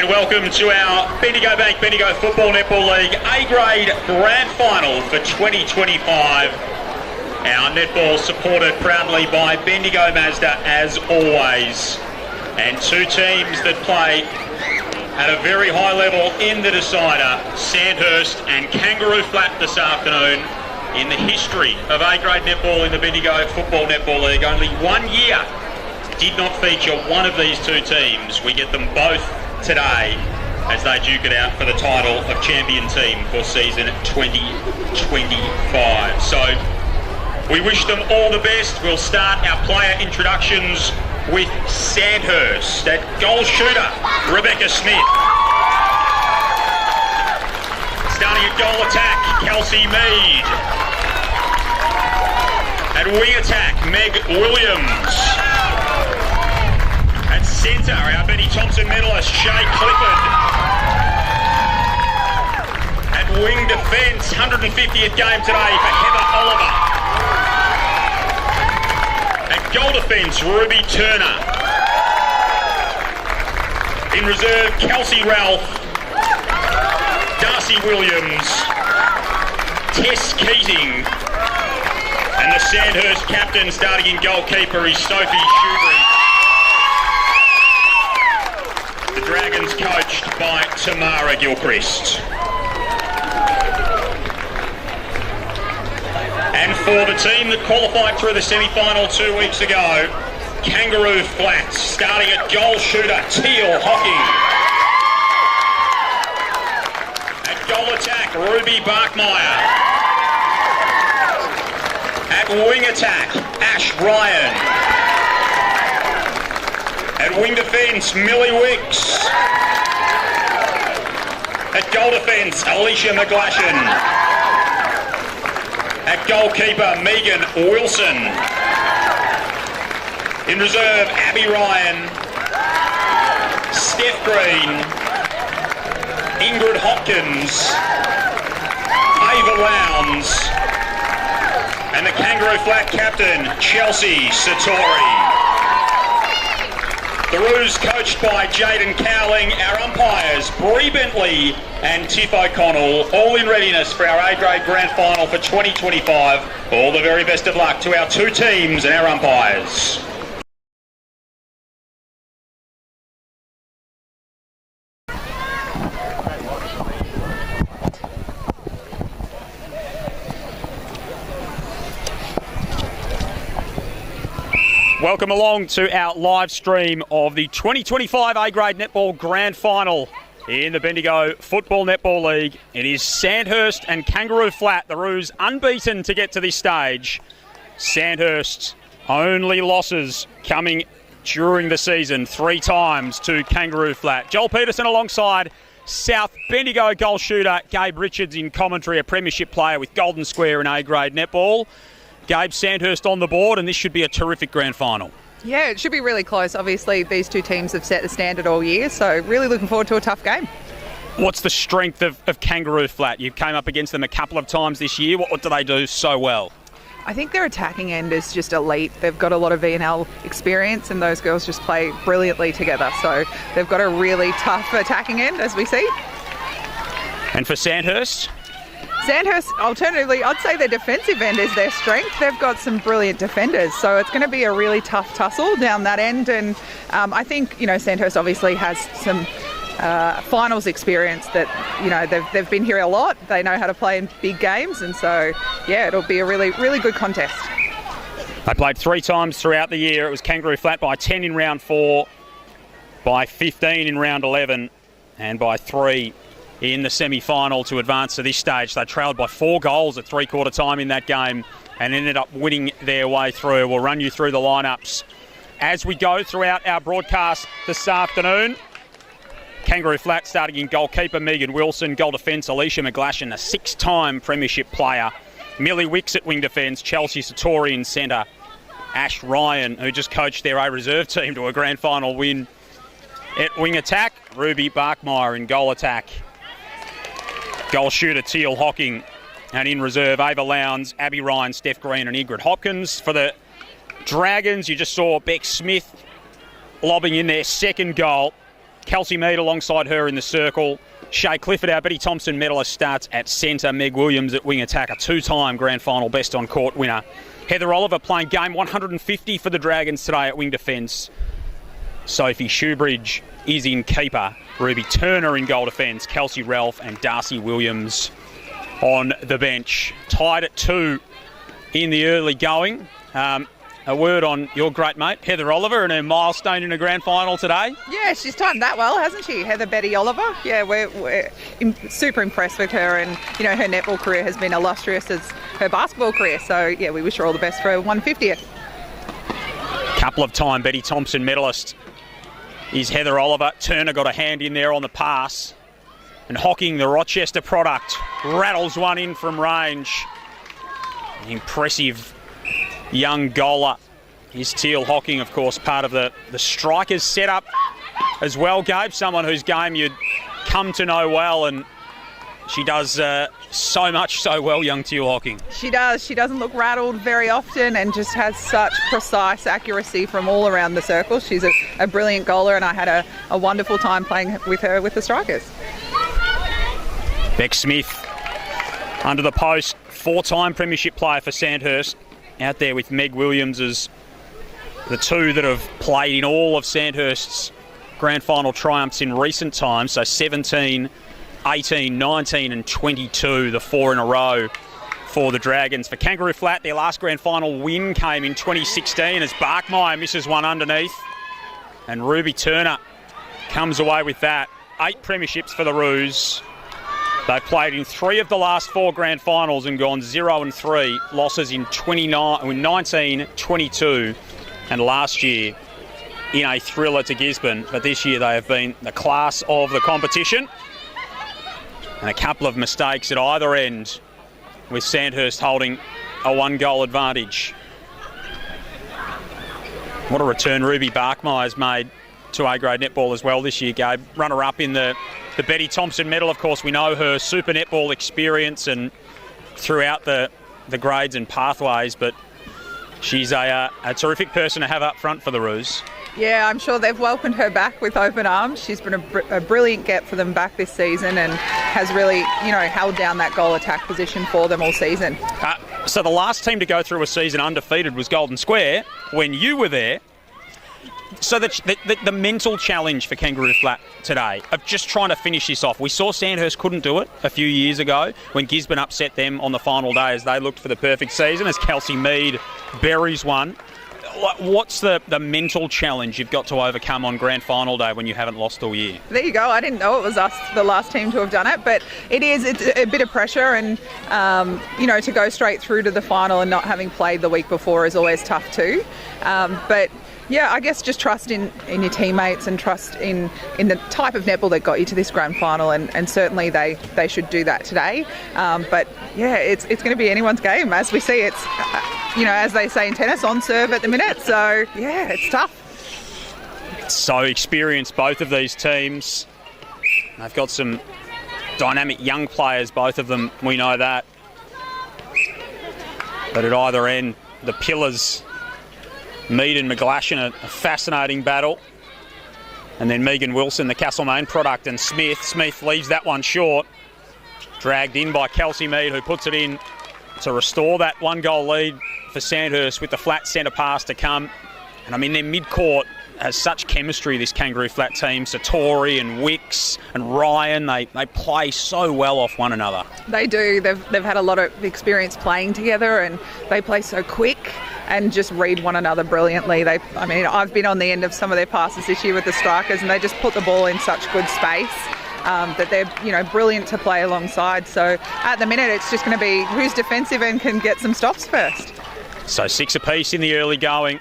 welcome to our Bendigo Bank Bendigo Football Netball League A-Grade Grand Final for 2025. Our netball supported proudly by Bendigo Mazda as always. And two teams that play at a very high level in the decider, Sandhurst and Kangaroo Flat this afternoon. In the history of A-Grade netball in the Bendigo Football Netball League, only 1 year did not feature one of these two teams. We get them both today as they duke it out for the title of champion team for season 2025. So we wish them all the best. We'll start our player introductions with Sandhurst. At goal shooter, Rebecca Smith. Starting at goal attack, Kelsey Mead. At wing attack, Meg Williams. At centre, our Benny Thompson medalist, Shay Clifford. At wing defence, 150th game today for Heather Oliver. At goal defence, Ruby Turner. In reserve, Kelsey Ralph, Darcy Williams, Tess Keating, and the Sandhurst captain starting in goalkeeper is Sophie Shoebury. The Dragons coached by Tamara Gilchrist. And for the team that qualified through the semi-final 2 weeks ago, Kangaroo Flats, starting at goal shooter, Teal Hocking. At goal attack, Ruby Barkmeyer. At wing attack, Ash Ryan. At wing defence, Millie Wicks. At goal defence, Alicia McGlashan. At goalkeeper, Megan Wilson. In reserve, Abby Ryan, Steph Green, Ingrid Hopkins, Ava Lowndes, and the Kangaroo Flat captain, Chelsea Satori. The Roos coached by Jaden Cowling, our umpires, Bree Bentley and Tiff O'Connell, all in readiness for our A-Grade Grand Final for 2025. All the very best of luck to our two teams and our umpires. Welcome along to our live stream of the 2025 A-Grade Netball Grand Final in the Bendigo Football Netball League. It is Sandhurst and Kangaroo Flat, the Roos unbeaten to get to this stage. Sandhurst's only losses coming during the season 3 times to Kangaroo Flat. Joel Peterson alongside South Bendigo goal shooter Gabe Richards in commentary, a premiership player with Golden Square in A-Grade Netball. Gabe, Sandhurst on the board, and this should be a terrific grand final. Yeah, it should be really close. Obviously, these two teams have set the standard all year, so really looking forward to a tough game. What's the strength of Kangaroo Flat? You came up against them a couple of times this year. What do they do so well? I think their attacking end is just elite. They've got a lot of V&L experience, and those girls just play brilliantly together. So they've got a really tough attacking end, as we see. And for Sandhurst? Sandhurst, alternatively, I'd say their defensive end is their strength. They've got some brilliant defenders, so it's going to be a really tough tussle down that end. And I think, Sandhurst obviously has some finals experience that, they've been here a lot. They know how to play in big games, and so, yeah, it'll be a really, really good contest. They played 3 times throughout the year. It was Kangaroo Flat by 10 in round 4, by 15 in round 11, and by 3 in the semi-final to advance to this stage. They trailed by 4 goals at 3/4 time in that game and ended up winning their way through. We'll run you through the lineups as we go throughout our broadcast this afternoon. Kangaroo Flat starting in goalkeeper, Megan Wilson. Goal defence, Alicia McGlashan, a 6-time premiership player. Millie Wicks at wing defence, Chelsea Satori in centre. Ash Ryan, who just coached their A-reserve team to a grand final win. At wing attack, Ruby Barkmeyer in goal attack. Goal shooter, Teal Hocking. And in reserve, Ava Lowndes, Abby Ryan, Steph Green and Ingrid Hopkins. For the Dragons, you just saw Beck Smith lobbing in their second goal. Kelsey Mead alongside her in the circle. Shay Clifford, our Betty Thompson medalist, starts at centre. Meg Williams at wing attack, a two-time grand final best on court winner. Heather Oliver playing game 150 for the Dragons today at wing defence. Sophie Shoebridge is in keeper. Ruby Turner in goal defence. Kelsey Ralph and Darcy Williams on the bench. Tied at 2 in the early going. A word on your great mate, Heather Oliver, and her milestone in a grand final today. Yeah, she's timed that well, hasn't she, Heather Betty Oliver? Yeah, we're super impressed with her, and her netball career has been illustrious as her basketball career. So yeah, we wish her all the best for her 150th. Couple of time Betty Thompson medalist is Heather Oliver. Turner got a hand in there on the pass, and Hocking, the Rochester product, rattles one in from range. Impressive young goaler is Teal Hocking, of course, part of the strikers setup as well, Gabe. Someone whose game you'd come to know well, and she does so much so well, young Teal Hocking. She does. She doesn't look rattled very often and just has such precise accuracy from all around the circle. She's a brilliant goaler, and I had a wonderful time playing with her with the strikers. Beck Smith under the post, 4-time premiership player for Sandhurst, out there with Meg Williams as the two that have played in all of Sandhurst's grand final triumphs in recent times. So 17, 18, 19 and 22, the 4 in a row for the Dragons. For Kangaroo Flat, their last grand final win came in 2016 as Barkmeyer misses one underneath, and Ruby Turner comes away with that. 8 premierships for the Roos. They've played in 3 of the last 4 grand finals and gone 0-3. Losses in 19, 22 and last year in a thriller to Gisborne. But this year they have been the class of the competition. And a couple of mistakes at either end, with Sandhurst holding a 1-goal advantage. What a return Ruby Barkmeyer's made to A-grade netball as well this year, Gabe. Runner-up in the Betty Thompson medal. Of course, we know her super netball experience and throughout the grades and pathways, but she's a terrific person to have up front for the Roos. Yeah, I'm sure they've welcomed her back with open arms. She's been a brilliant get for them back this season and has really, held down that goal attack position for them all season. So the last team to go through a season undefeated was Golden Square when you were there. So the mental challenge for Kangaroo Flat today of just trying to finish this off. We saw Sandhurst couldn't do it a few years ago when Gisborne upset them on the final day as they looked for the perfect season, as Kelsey Mead buries one. What's the mental challenge you've got to overcome on grand final day when you haven't lost all year? There you go. I didn't know it was us, the last team to have done it, but it's a bit of pressure, and to go straight through to the final and not having played the week before is always tough too. But yeah, I guess just trust in your teammates and trust in the type of netball that got you to this grand final, and certainly they should do that today. But yeah, it's going to be anyone's game. As we see, it's as they say in tennis, on serve at the minute. So yeah, it's tough. So experienced, both of these teams. They've got some dynamic young players, both of them, we know that. But at either end, the pillars, Mead and McGlashan, a fascinating battle. And then Megan Wilson, the Castlemaine product, and Smith. Smith leaves that one short. Dragged in by Kelsey Mead, who puts it in to restore that 1-goal lead for Sandhurst with the flat centre pass to come. And I mean, their mid-court has such chemistry, this Kangaroo Flat team. Satori and Wicks and Ryan, they play so well off one another. They do. They've had a lot of experience playing together, and they play so quick and just read one another brilliantly. I've been on the end of some of their passes this year with the strikers, and they just put the ball in such good space that they're brilliant to play alongside. So at the minute, it's just going to be who's defensive and can get some stops first. So 6 apiece in the early going.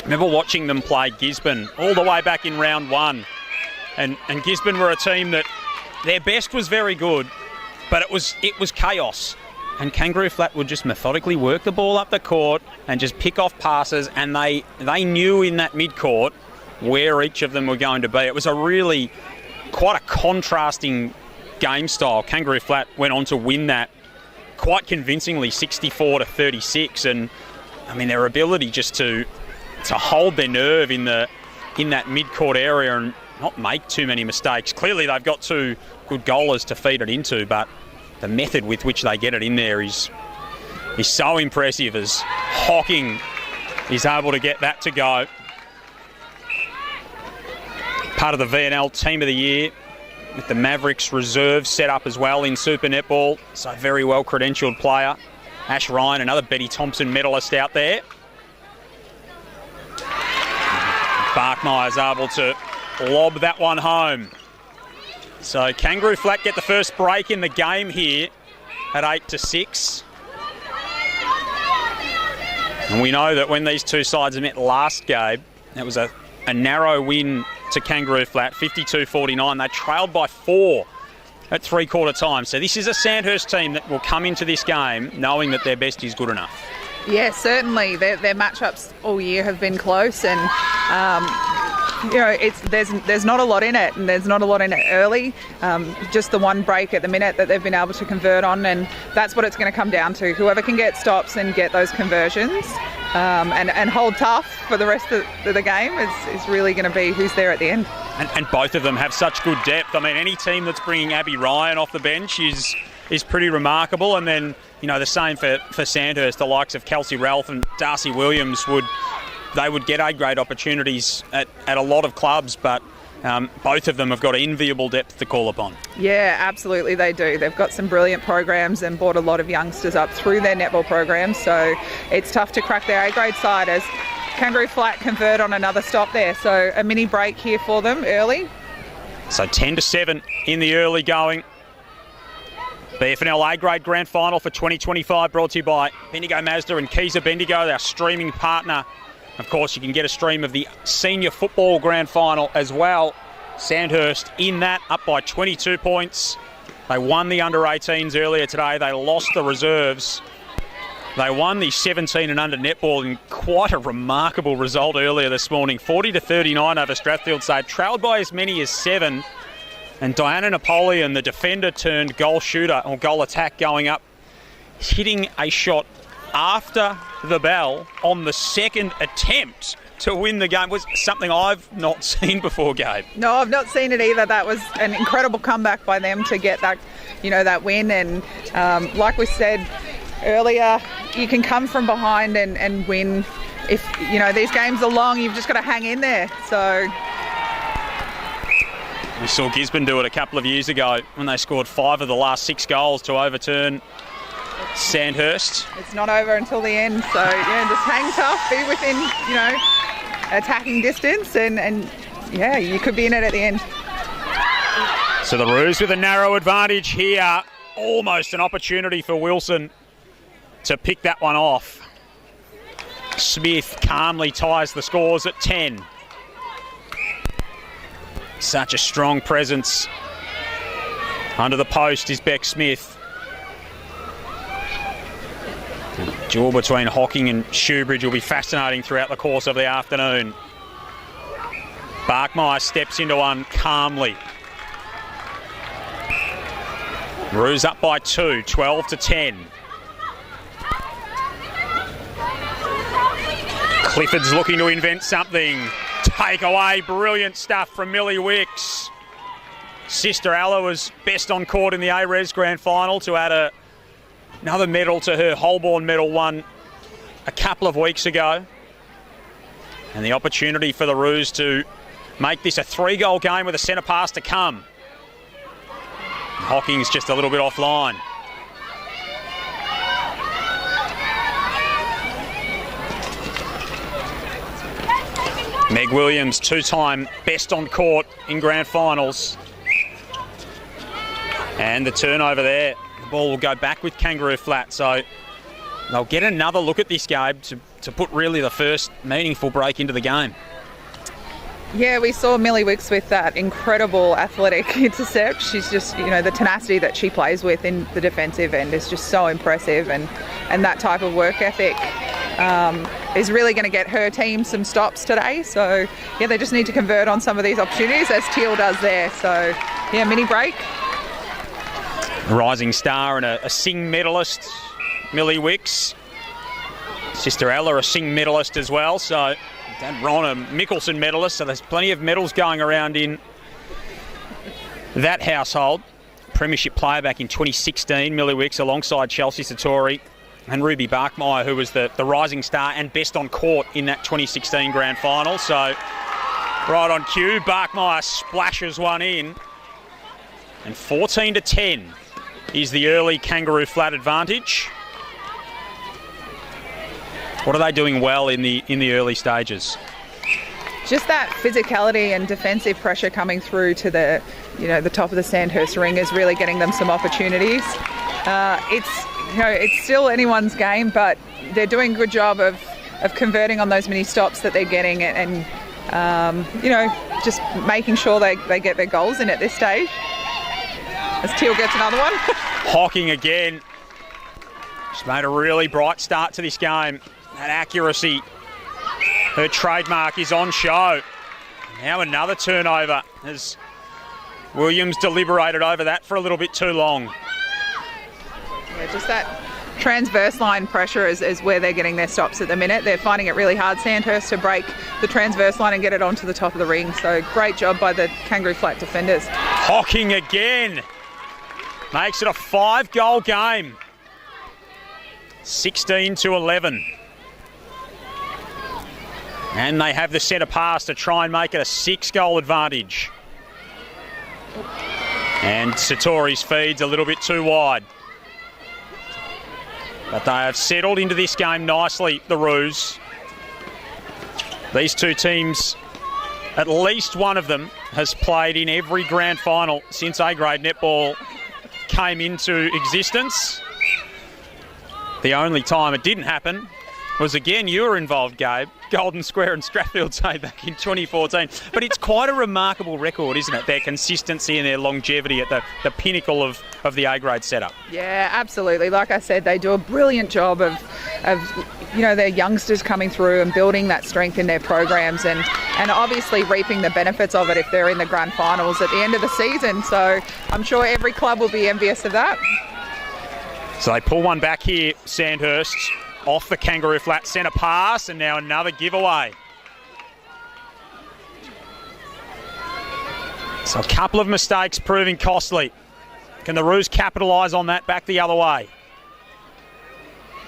Remember watching them play Gisborne all the way back in round 1, and Gisborne were a team that their best was very good, but it was chaos. And Kangaroo Flat would just methodically work the ball up the court and just pick off passes, and they knew in that mid-court where each of them were going to be. It was quite a contrasting game style. Kangaroo Flat went on to win that quite convincingly, 64-36, and I mean their ability just to hold their nerve in that mid-court area not make too many mistakes. Clearly they've got two good goalers to feed it into, but the method with which they get it in there is so impressive as Hocking is able to get that to go. Part of the VNL Team of the Year with the Mavericks reserve set up as well in Super Netball. So very well credentialed player. Ash Ryan, another Betty Thompson medalist out there. Barkmeyer's able to lob that one home. So Kangaroo Flat get the first break in the game here at 8-6. And we know that when these two sides met last game, it was a narrow win to Kangaroo Flat, 52-49. They trailed by 4 at three-quarter time. So this is a Sandhurst team that will come into this game knowing that their best is good enough. Yeah, certainly. Their matchups all year have been close, and there's not a lot in it, and there's not a lot in it early. Just the one break at the minute that they've been able to convert on, and that's what it's going to come down to. Whoever can get stops and get those conversions and hold tough for the rest of the game is really going to be who's there at the end. And both of them have such good depth. I mean, any team that's bringing Abby Ryan off the bench is pretty remarkable. And then, the same for Sandhurst, the likes of Kelsey Ralph and Darcy Williams would get A-grade opportunities at a lot of clubs, but both of them have got enviable depth to call upon. Yeah, absolutely they do. They've got some brilliant programs and brought a lot of youngsters up through their netball programs, so it's tough to crack their A-grade side as Kangaroo Flat convert on another stop there. So a mini break here for them early. So 10-7 in the early going. BFNL A-grade grand final for 2025 brought to you by Bendigo Mazda and Keys of Bendigo, our streaming partner. Of course, you can get a stream of the senior football grand final as well. Sandhurst in that, up by 22 points. They won the under-18s earlier today. They lost the reserves. They won the 17 and under netball in quite a remarkable result earlier this morning. 40-39 over Strathfield. So trailed by as many as 7. And Diana Napoleon, the defender turned goal shooter, or goal attack going up, hitting a shot after the bell on the second attempt to win the game was something I've not seen before, Gabe. No, I've not seen it either. That was an incredible comeback by them to get that, that win. And like we said earlier, you can come from behind and win. If, these games are long, you've just got to hang in there. So we saw Gisborne do it a couple of years ago when they scored 5 of the last 6 goals to overturn Sandhurst. It's not over until the end, so just hang tough, be within, attacking distance, and you could be in it at the end. So the Roos with a narrow advantage here. Almost an opportunity for Wilson to pick that one off. Smith calmly ties the scores at 10. Such a strong presence. Under the post is Beck Smith. The duel between Hocking and Shoebridge will be fascinating throughout the course of the afternoon. Barkmeyer steps into one calmly. Roos up by 2, 12-10. Clifford's looking to invent something. Take away, brilliant stuff from Millie Wicks. Sister Alla was best on court in the A-Res Grand Final to add another medal to her Holborn medal won a couple of weeks ago. And the opportunity for the Roos to make this a 3-goal game with a centre pass to come. Hocking's just a little bit offline. Meg Williams, 2-time best on court in grand finals. And the turnover there. The ball will go back with Kangaroo Flat. So they'll get another look at this game to put really the first meaningful break into the game. Yeah, we saw Millie Wicks with that incredible athletic intercept. She's just, the tenacity that she plays with in the defensive end is just so impressive. And that type of work ethic is really going to get her team some stops today. So, they just need to convert on some of these opportunities as Teal does there. So, mini break. Rising star and a Sing medalist, Millie Wicks. Sister Ella, a Sing medalist as well. So Dad Ron, a Mickelson medalist, so there's plenty of medals going around in that household. Premiership player back in 2016, Millie Wicks, alongside Chelsea Satori and Ruby Barkmeyer, who was the rising star and best on court in that 2016 grand final. So right on cue, Barkmeyer splashes one in. And 14-10 is the early Kangaroo flat advantage. What are they doing well in the early stages? Just that physicality and defensive pressure coming through to the top of the Sandhurst ring is really getting them some opportunities. It's still anyone's game, but they're doing a good job of converting on those mini stops that they're getting and just making sure they get their goals in at this stage. As Teal gets another one. Hocking again. She's made a really bright start to this game. That accuracy, her trademark, is on show. Now another turnover as Williams deliberated over that for a little bit too long. Yeah, just that transverse line pressure is where they're getting their stops at the minute. They're finding it really hard, Sandhurst, to break the transverse line and get it onto the top of the ring. So great job by the Kangaroo flat defenders. Hocking again. Makes it a 5-goal game. 16-11. And they have the centre pass to try and make it a 6-goal advantage. And Satori's feed's a little bit too wide. But they have settled into this game nicely, the Roos. These two teams, at least one of them, has played in every grand final since A-grade netball came into existence. The only time it didn't happen was, again, you were involved, Gabe, Golden Square and Strathfield Day back in 2014. But it's quite a remarkable record, isn't it? Their consistency and their longevity at the pinnacle of the A-grade setup. Yeah, absolutely. Like I said, they do a brilliant job of their youngsters coming through and building that strength in their programs and obviously reaping the benefits of it if they're in the grand finals at the end of the season. So I'm sure every club will be envious of that. So they pull one back here, Sandhurst, off the Kangaroo flat centre pass, and now another giveaway. So a couple of mistakes proving costly. Can the Roos capitalise on that back the other way?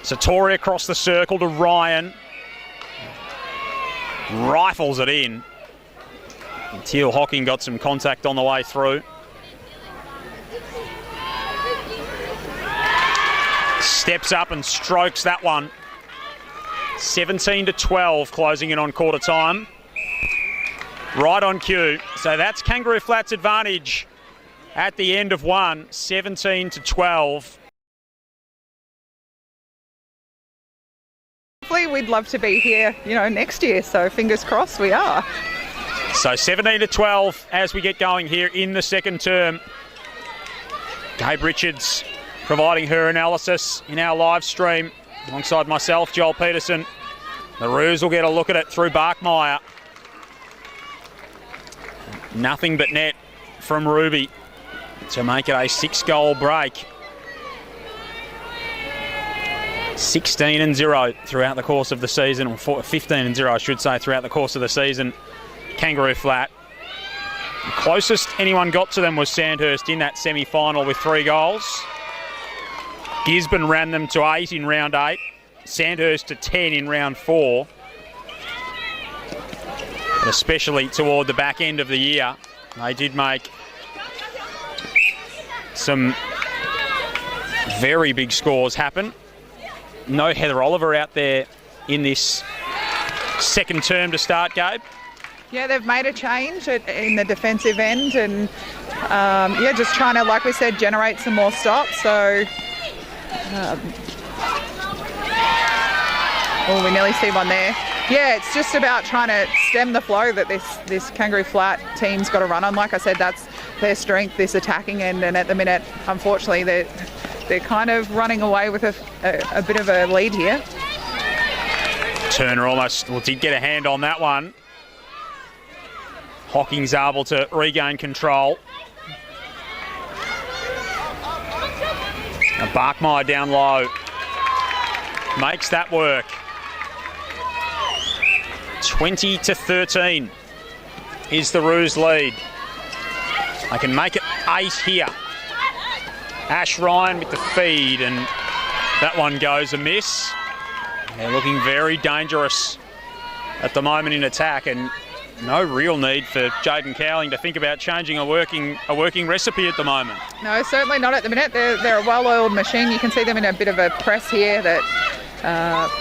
Satori across the circle to Ryan. Rifles it in. And Teal Hocking got some contact on the way through. Steps up and strokes that one. 17-12, closing in on quarter time. Right on cue. So that's Kangaroo Flats' advantage at the end of one, 17-12. We'd love to be here, next year. So fingers crossed we are. So 17-12 as we get going here in the second term. Gabe Richards providing her analysis in our live stream alongside myself, Joel Peterson. The Roos will get a look at it through Barkmeyer. Nothing but net from Ruby to make it a 6-goal break. 16-0 throughout the course of the season, or 15-0 I should say, throughout the course of the season. Kangaroo flat. The closest anyone got to them was Sandhurst in that semi-final with 3 goals. Gisborne ran them to 8 in round 8. Sandhurst to 10 in round 4. And especially toward the back end of the year, they did make some very big scores happen. No Heather Oliver out there in this second term to start, Gabe. Yeah, they've made a change in the defensive end and, just trying to, like we said, generate some more stops. So, we nearly see one there. Yeah, it's just about trying to stem the flow that this Kangaroo flat team's got to run on. Like I said, that's their strength, this attacking end, and at the minute, unfortunately, they're kind of running away with a bit of a lead here. Turner did get a hand on that one. Hocking's able to regain control. Now Barkmeyer down low. Makes that work. 20-13 is the Roos lead. They can make it 8 here. Ash Ryan with the feed, and that one goes amiss. They're looking very dangerous at the moment in attack, and no real need for Jaden Cowling to think about changing a working recipe at the moment. No, certainly not at the minute. They're a well-oiled machine. You can see them in a bit of a press here that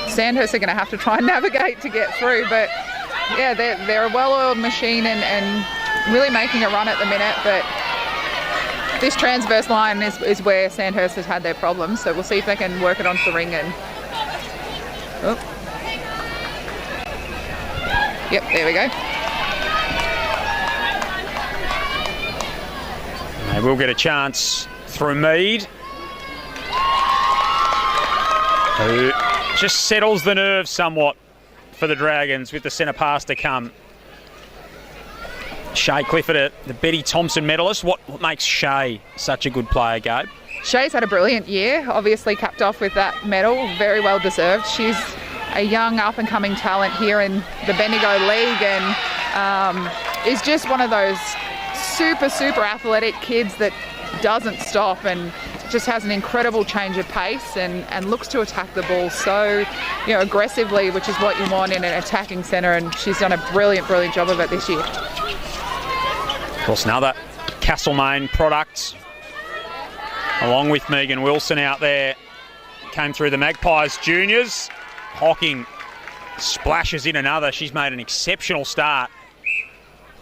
Sandhurst are going to have to try and navigate to get through. But yeah, they're a well-oiled machine and really making a run at the minute. But this transverse line is where Sandhurst has had their problems. So we'll see if they can work it onto the ring and... Oh. Yep, there we go. They will get a chance through Mead, who just settles the nerves somewhat for the Dragons with the centre pass to come. Shay Clifford, the Betty Thompson medalist. What makes Shay such a good player, Gabe? Shay's had a brilliant year, obviously capped off with that medal, very well deserved. She's a young up-and-coming talent here in the Bendigo League and is just one of those super athletic kids that doesn't stop and just has an incredible change of pace and looks to attack the ball so aggressively, which is what you want in an attacking centre, and she's done a brilliant job of it this year. Of course, another Castlemaine product, along with Megan Wilson out there, came through the Magpies juniors. Hocking splashes in another. She's made an exceptional start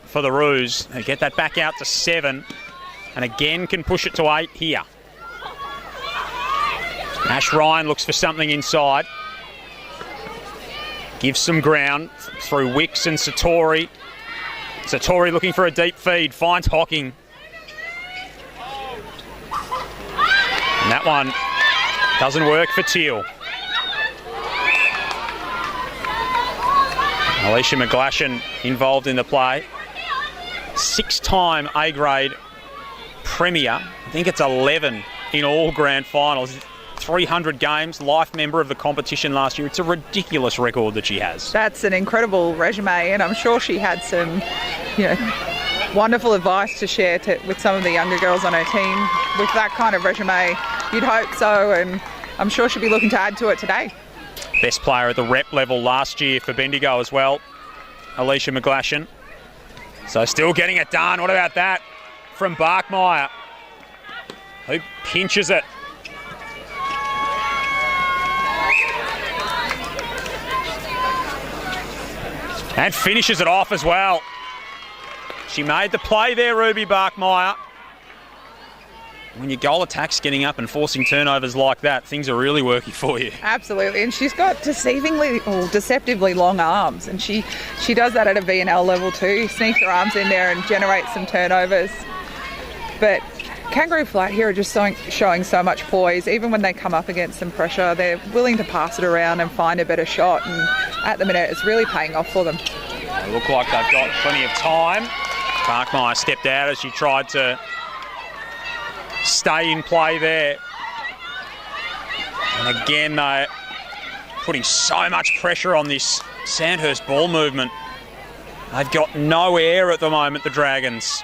for the Roos. They get that back out to 7 and again can push it to 8 here. Ash Ryan looks for something inside. Gives some ground through Wicks and Satori. Satori looking for a deep feed, finds Hocking. And that one doesn't work for Teal. Alicia McGlashan involved in the play. 6-time A-grade premier. I think it's 11 in all grand finals. 300 games, life member of the competition last year. It's a ridiculous record that she has. That's an incredible resume, and I'm sure she had some, wonderful advice to share with some of the younger girls on her team. With that kind of resume, you'd hope so, and I'm sure she'll be looking to add to it today. Best player at the rep level last year for Bendigo as well, Alicia McGlashan. So still getting it done. What about that from Barkmeyer, who pinches it. And finishes it off as well. She made the play there, Ruby Barkmeyer. When your goal attack's getting up and forcing turnovers like that, things are really working for you. Absolutely, and she's got deceptively long arms, and she does that at a VNL level too. Sneaks her arms in there and generates some turnovers. But Kangaroo Flat here are just showing so much poise. Even when they come up against some pressure, they're willing to pass it around and find a better shot, and at the minute it's really paying off for them. They look like they've got plenty of time. Barkmeyer stepped out as she tried to stay in play there. And again, they're putting so much pressure on this Sandhurst ball movement. They've got no air at the moment, the Dragons.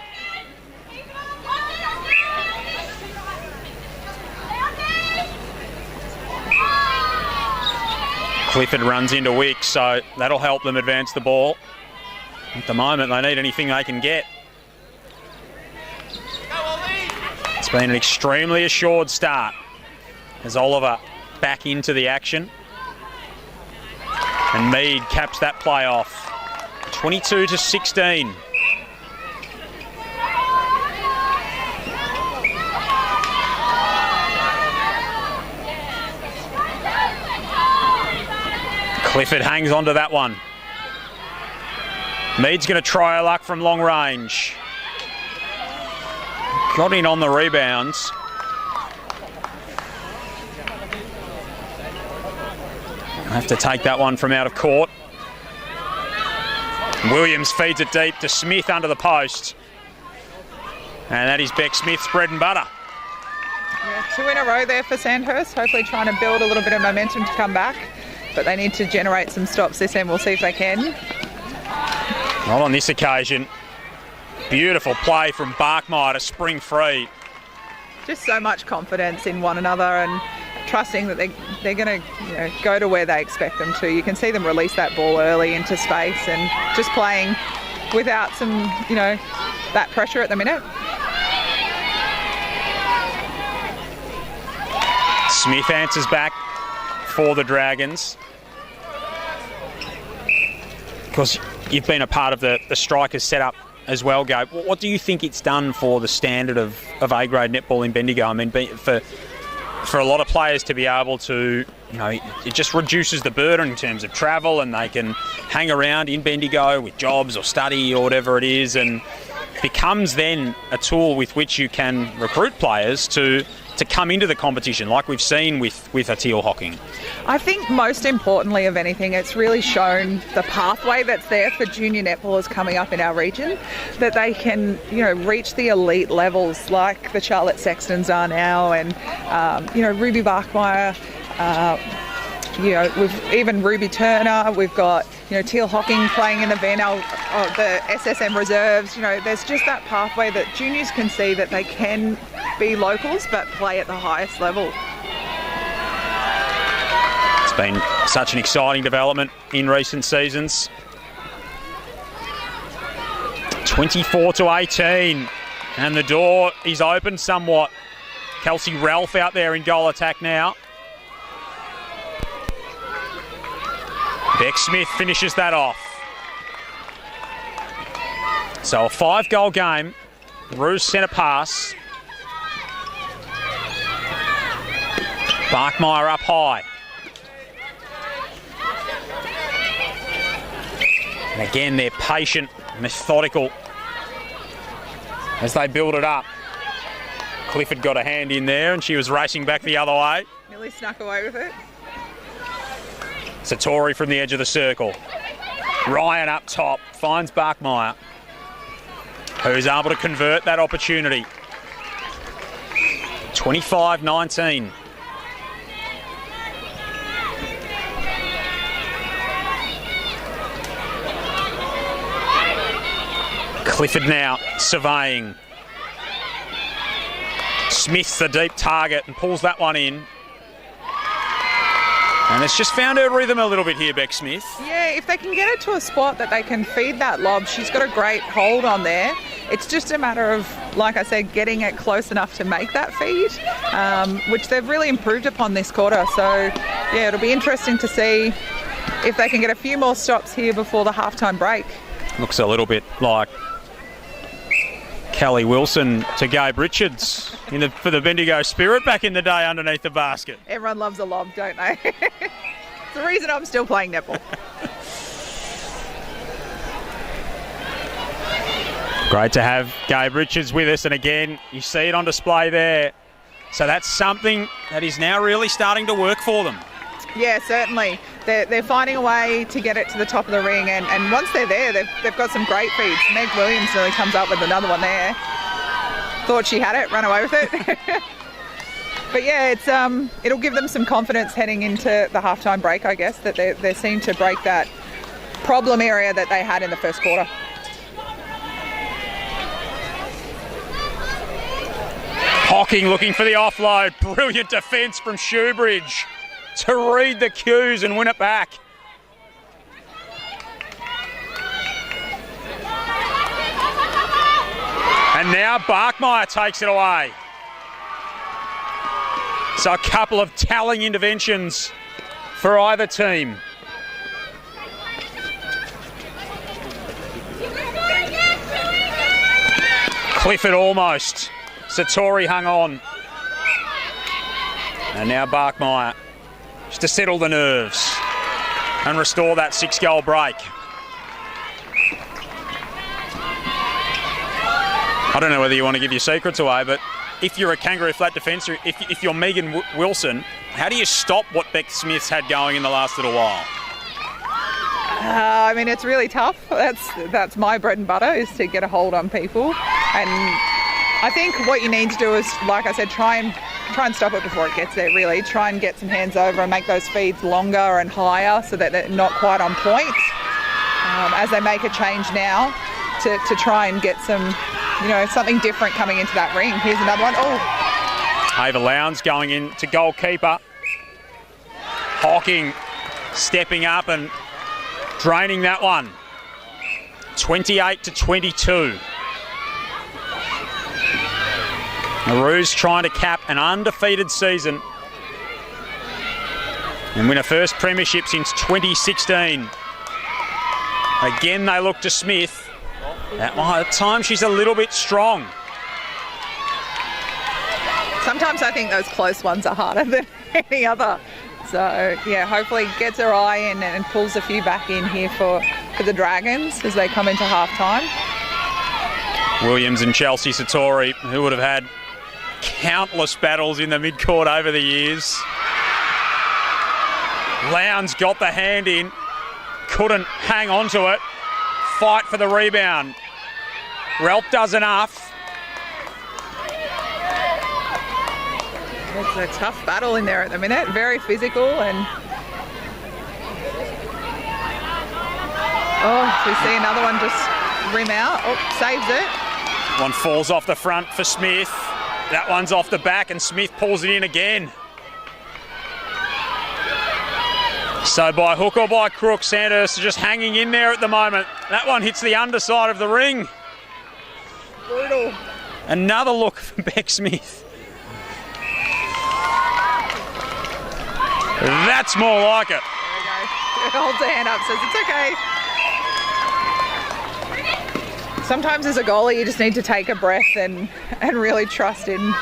Clifford runs into Wicks, so that'll help them advance the ball. At the moment, they need anything they can get. It's been an extremely assured start as Oliver back into the action. And Mead caps that play off. 22-16. Clifford hangs on to that one. Mead's going to try her luck from long range. Got in on the rebounds. I have to take that one from out of court. Williams feeds it deep to Smith under the post. And that is Beck Smith's bread and butter. Yeah, 2 in a row there for Sandhurst, hopefully trying to build a little bit of momentum to come back. But they need to generate some stops this end. We'll see if they can. Not on this occasion. Beautiful play from Barkmeyer to spring free. Just so much confidence in one another and trusting that they're going to go to where they expect them to. You can see them release that ball early into space and just playing without some, that pressure at the minute. Smith answers back for the Dragons. Of course, you've been a part of the strikers setup as well, Gabe. What do you think it's done for the standard of A-grade netball in Bendigo? I mean, for a lot of players to be able to, it just reduces the burden in terms of travel, and they can hang around in Bendigo with jobs or study or whatever it is, and becomes then a tool with which you can recruit players to come into the competition, like we've seen with Atil Hocking. I think most importantly of anything, it's really shown the pathway that's there for junior netballers coming up in our region, that they can, reach the elite levels like the Charlotte Sextons are now, and, Ruby Barkmeyer, with even Ruby Turner, we've got, Teal Hocking playing in the VNL, the SSM reserves. There's just that pathway that juniors can see that they can be locals but play at the highest level. It's been such an exciting development in recent seasons. 24-18, and the door is open somewhat. Kelsey Ralph out there in goal attack now. Beck Smith finishes that off. So a 5-goal game. Roos centre pass. Barkmeyer up high. And again, they're patient, methodical as they build it up. Clifford got a hand in there and she was racing back the other way. Nearly snuck away with it. Satori from the edge of the circle. Ryan up top, finds Barkmeyer, who's able to convert that opportunity. 25-19. Clifford now surveying. Smith's the deep target and pulls that one in. And it's just found her rhythm a little bit here, Beck Smith. Yeah, if they can get it to a spot that they can feed that lob, she's got a great hold on there. It's just a matter of, like I said, getting it close enough to make that feed, which they've really improved upon this quarter. So, yeah, it'll be interesting to see if they can get a few more stops here before the halftime break. Looks a little bit like Callie Wilson to Gabe Richards for the Bendigo Spirit back in the day underneath the basket. Everyone loves a lob, don't they? It's the reason I'm still playing netball. Great to have Gabe Richards with us, and again, you see it on display there. So that's something that is now really starting to work for them. Yeah, certainly. They're finding a way to get it to the top of the ring, and once they're there, they've got some great feeds. Meg Williams nearly comes up with another one there. Thought she had it, ran away with it. But yeah, it'll give them some confidence heading into the halftime break, I guess, that they seem to break that problem area that they had in the first quarter. Hocking looking for the offload. Brilliant defence from Shoebridge to read the cues and win it back. And now Barkmeyer takes it away. So a couple of telling interventions for either team. Clifford almost. Satori hung on. And now Barkmeyer just to settle the nerves and restore that 6-goal break. I don't know whether you want to give your secrets away, but if you're a Kangaroo flat defencer, if you're Megan Wilson, how do you stop what Beck Smith's had going in the last little while? I mean, it's really tough. That's my bread and butter, is to get a hold on people. And I think what you need to do is, like I said, try and stop it before it gets there, really. Try and get some hands over and make those feeds longer and higher so that they're not quite on point. as they make a change now to try and get some, something different coming into that ring. Here's another one. Oh, Ava Lowndes going in to goalkeeper. Hocking stepping up and draining that one. 28-22. Kangaroos trying to cap an undefeated season and win a first premiership since 2016. Again, they look to Smith. At times, she's a little bit strong. Sometimes I think those close ones are harder than any other. So, yeah, hopefully gets her eye in and pulls a few back in here for the Dragons as they come into half-time. Williams and Chelsea Satori, who would have had countless battles in the mid-court over the years. Lowndes got the hand in, couldn't hang on to it. Fight for the rebound. Relp does enough. It's a tough battle in there at the minute, very physical, and we see another one just rim out. Oh, saves it. One falls off the front for Smith. That one's off the back and Smith pulls it in again. So by hook or by crook, Sandhurst are just hanging in there at the moment. That one hits the underside of the ring. Brutal. Another look for Beck Smith. That's more like it. There we go. Holds her hand up, says it's okay. Sometimes as a goalie, you just need to take a breath and really trust in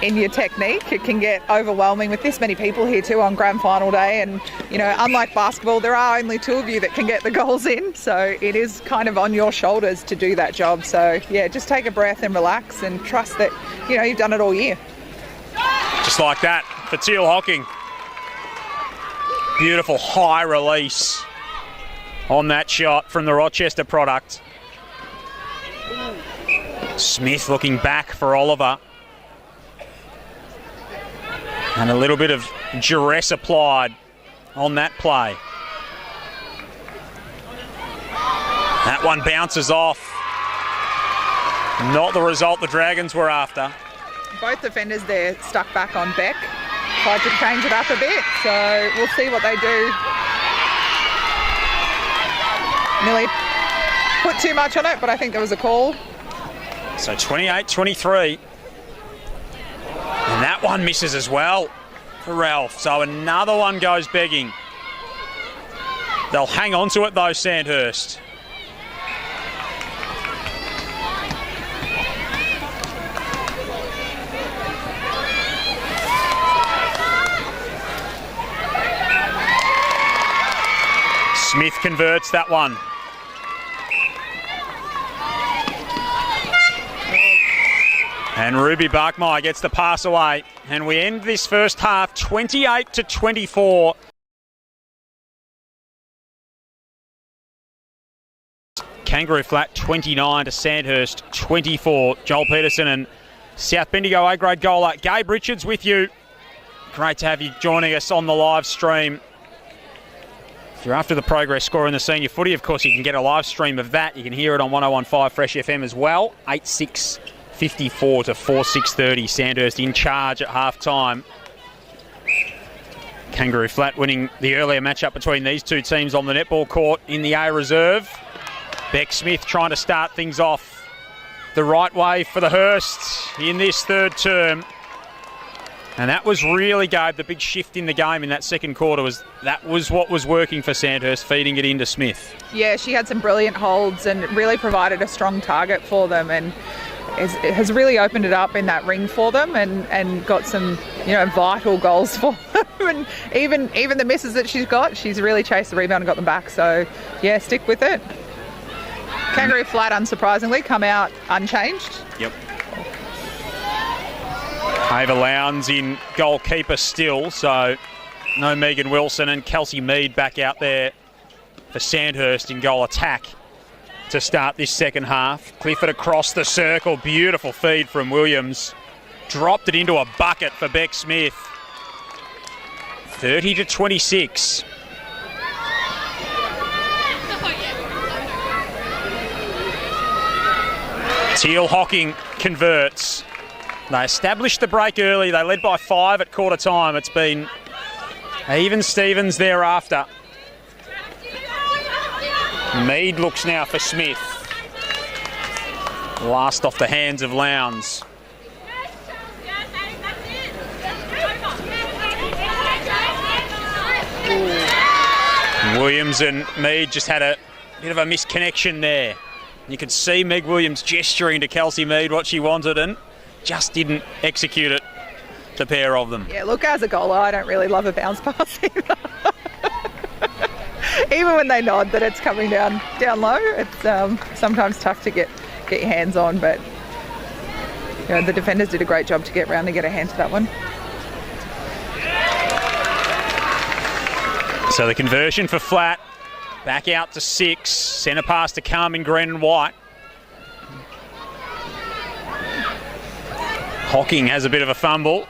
your technique. It can get overwhelming with this many people here too on grand final day, and unlike basketball, there are only two of you that can get the goals in, so it is kind of on your shoulders to do that job. So yeah, just take a breath and relax and trust that you've done it all year. Just like that for Teal Hocking. Beautiful high release on that shot from the Rochester product. Smith looking back for Oliver. And a little bit of duress applied on that play. That one bounces off. Not the result the Dragons were after. Both defenders there stuck back on Beck. Tried to change it up a bit, so we'll see what they do. Nearly put too much on it, but I think there was a call. So 28-23. And that one misses as well for Ralph. So another one goes begging. They'll hang on to it though, Sandhurst. Smith converts that one. And Ruby Barkmeyer gets the pass away. And we end this first half 28-24. Kangaroo Flat 29 to Sandhurst 24. Joel Peterson and South Bendigo A-grade goaler Gabe Richards with you. Great to have you joining us on the live stream. If you're after the progress score in the senior footy, of course, you can get a live stream of that. You can hear it on 101.5 Fresh FM as well. 8-6-54 to 4-6-30. Sandhurst in charge at half-time. Kangaroo Flat winning the earlier matchup between these two teams on the netball court in the A reserve. Beck Smith trying to start things off the right way for the Hursts in this third term. And that was really, Gabe, the big shift in the game in that second quarter. Was what was working for Sandhurst, feeding it into Smith. Yeah, she had some brilliant holds and really provided a strong target for them, and it has really opened it up in that ring for them and got some vital goals for them. And even the misses that she's got, she's really chased the rebound and got them back. So yeah, stick with it. Kangaroo Flat, unsurprisingly, come out unchanged. Yep. Ava Lowndes in goalkeeper still, so no Megan Wilson, and Kelsey Mead back out there for Sandhurst in goal attack to start this second half. Clifford across the circle, beautiful feed from Williams. Dropped it into a bucket for Beck Smith. 30-26. Teal Hocking converts. They established the break early. They led by 5 at quarter time. It's been even Stevens thereafter. Mead looks now for Smith. Last off the hands of Lowndes. Williams and Mead just had a bit of a misconnection there. You could see Meg Williams gesturing to Kelsey Mead what she wanted and just didn't execute it, the pair of them. Yeah, look, as a goaler, I don't really love a bounce pass either. Even when they nod that it's coming down low, it's sometimes tough to get your hands on, but you know, the defenders did a great job to get round and get a hand to that one. So the conversion for Flat, back out to 6, centre pass to come in green and white. Hocking has a bit of a fumble.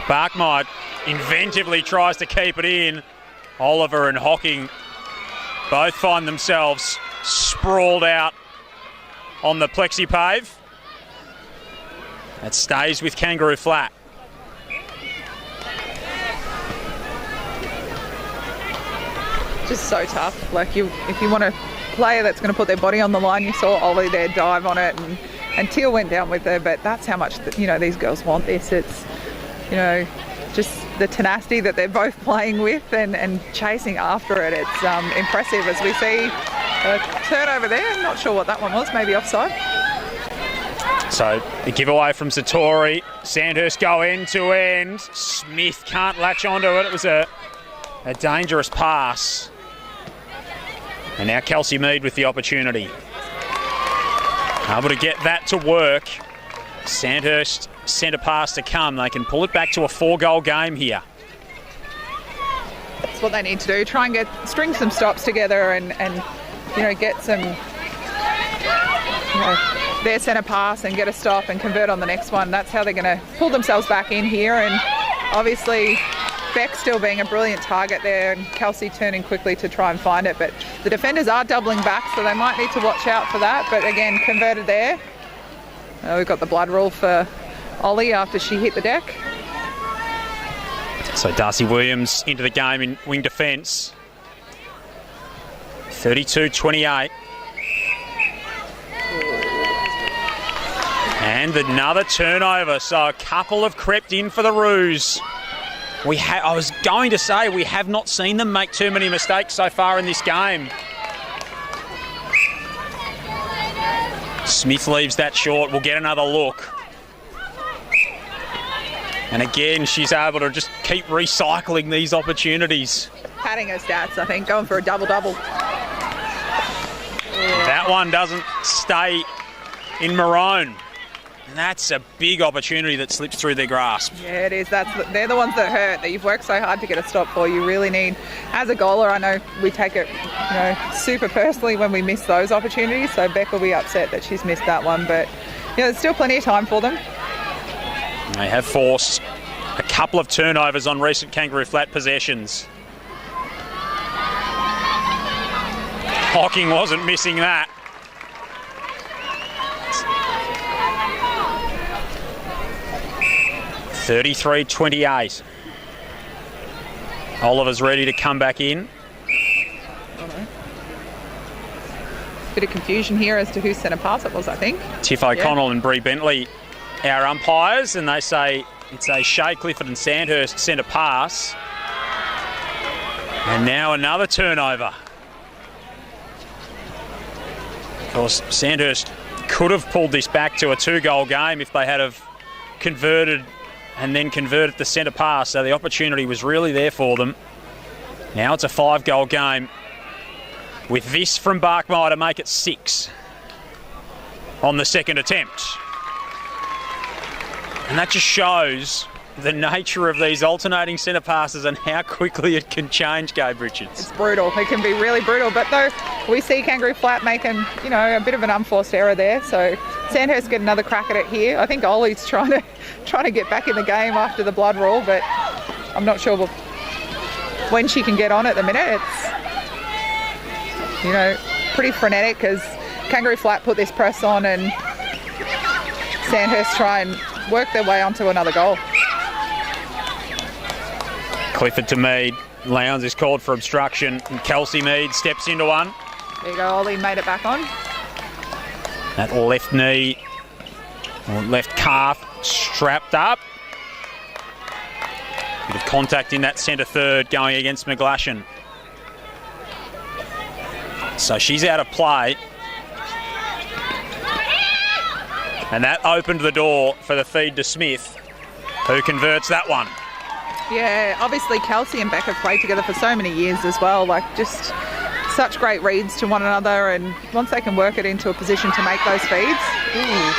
Barkmeyer inventively tries to keep it in. Oliver and Hocking both find themselves sprawled out on the plexi pave. That stays with Kangaroo Flat. Just so tough. Like if you want a player that's going to put their body on the line, you saw Ollie there dive on it, and Teal went down with her. But that's how much these girls want this. It's just the tenacity that they're both playing with and chasing after it. It's impressive as we see a turnover there. I'm not sure what that one was. Maybe offside. So the giveaway from Satori. Sandhurst go end to end. Smith can't latch onto it. It was a dangerous pass. And now Kelsey Mead with the opportunity. Able to get that to work. Sandhurst centre pass to come. They can pull it back to a 4-goal game here. That's what they need to do. Try and string some stops together and get some their centre pass and get a stop and convert on the next one. That's how they're going to pull themselves back in here. And obviously Beck still being a brilliant target there and Kelsey turning quickly to try and find it. But the defenders are doubling back, so they might need to watch out for that. But again, converted there. We've got the blood rule for Ollie after she hit the deck. So Darcy Williams into the game in wing defence. 32-28. And another turnover. So a couple have crept in for the Roos. I was going to say we have not seen them make too many mistakes so far in this game. Smith leaves that short. We'll get another look. And again, she's able to just keep recycling these opportunities. Padding her stats, I think, going for a double-double. That one doesn't stay in maroon. And that's a big opportunity that slips through their grasp. Yeah, it is. They're the ones that hurt, that you've worked so hard to get a stop for. You really need, as a goaler, I know we take it super personally when we miss those opportunities, so Beck will be upset that she's missed that one, but there's still plenty of time for them. They have forced a couple of turnovers on recent Kangaroo Flat possessions. Hocking wasn't missing that. (33-28). Oliver's ready to come back in. Bit of confusion here as to whose centre pass it was, I think. Tiff O'Connell and Bree Bentley, our umpires, and they say it's a Shea Clifford and Sandhurst centre pass. And now another turnover. Of course, Sandhurst could have pulled this back to a 2-goal game if they had have converted the centre pass, so the opportunity was really there for them. Now it's a 5-goal game with this from Barkmeyer to make it 6 on the second attempt. And that just shows the nature of these alternating centre passes and how quickly it can change, Gabe Richards. It's brutal. It can be really brutal. But though we see Kangaroo Flat making, a bit of an unforced error there. So Sandhurst get another crack at it here. I think Ollie's trying to get back in the game after the blood rule, but I'm not sure when she can get on at the minute. It's, pretty frenetic as Kangaroo Flat put this press on and Sandhurst try and work their way onto another goal. Clifford to Mead. Lowndes is called for obstruction, and Kelsey Mead steps into one. There you go, Ollie made it back on. That left knee, or left calf, strapped up. Bit of contact in that centre third going against McGlashan. So she's out of play. And that opened the door for the feed to Smith, who converts that one. Yeah, obviously Kelsey and Beck have played together for so many years as well. Like, just such great reads to one another, and once they can work it into a position to make those feeds. Ooh.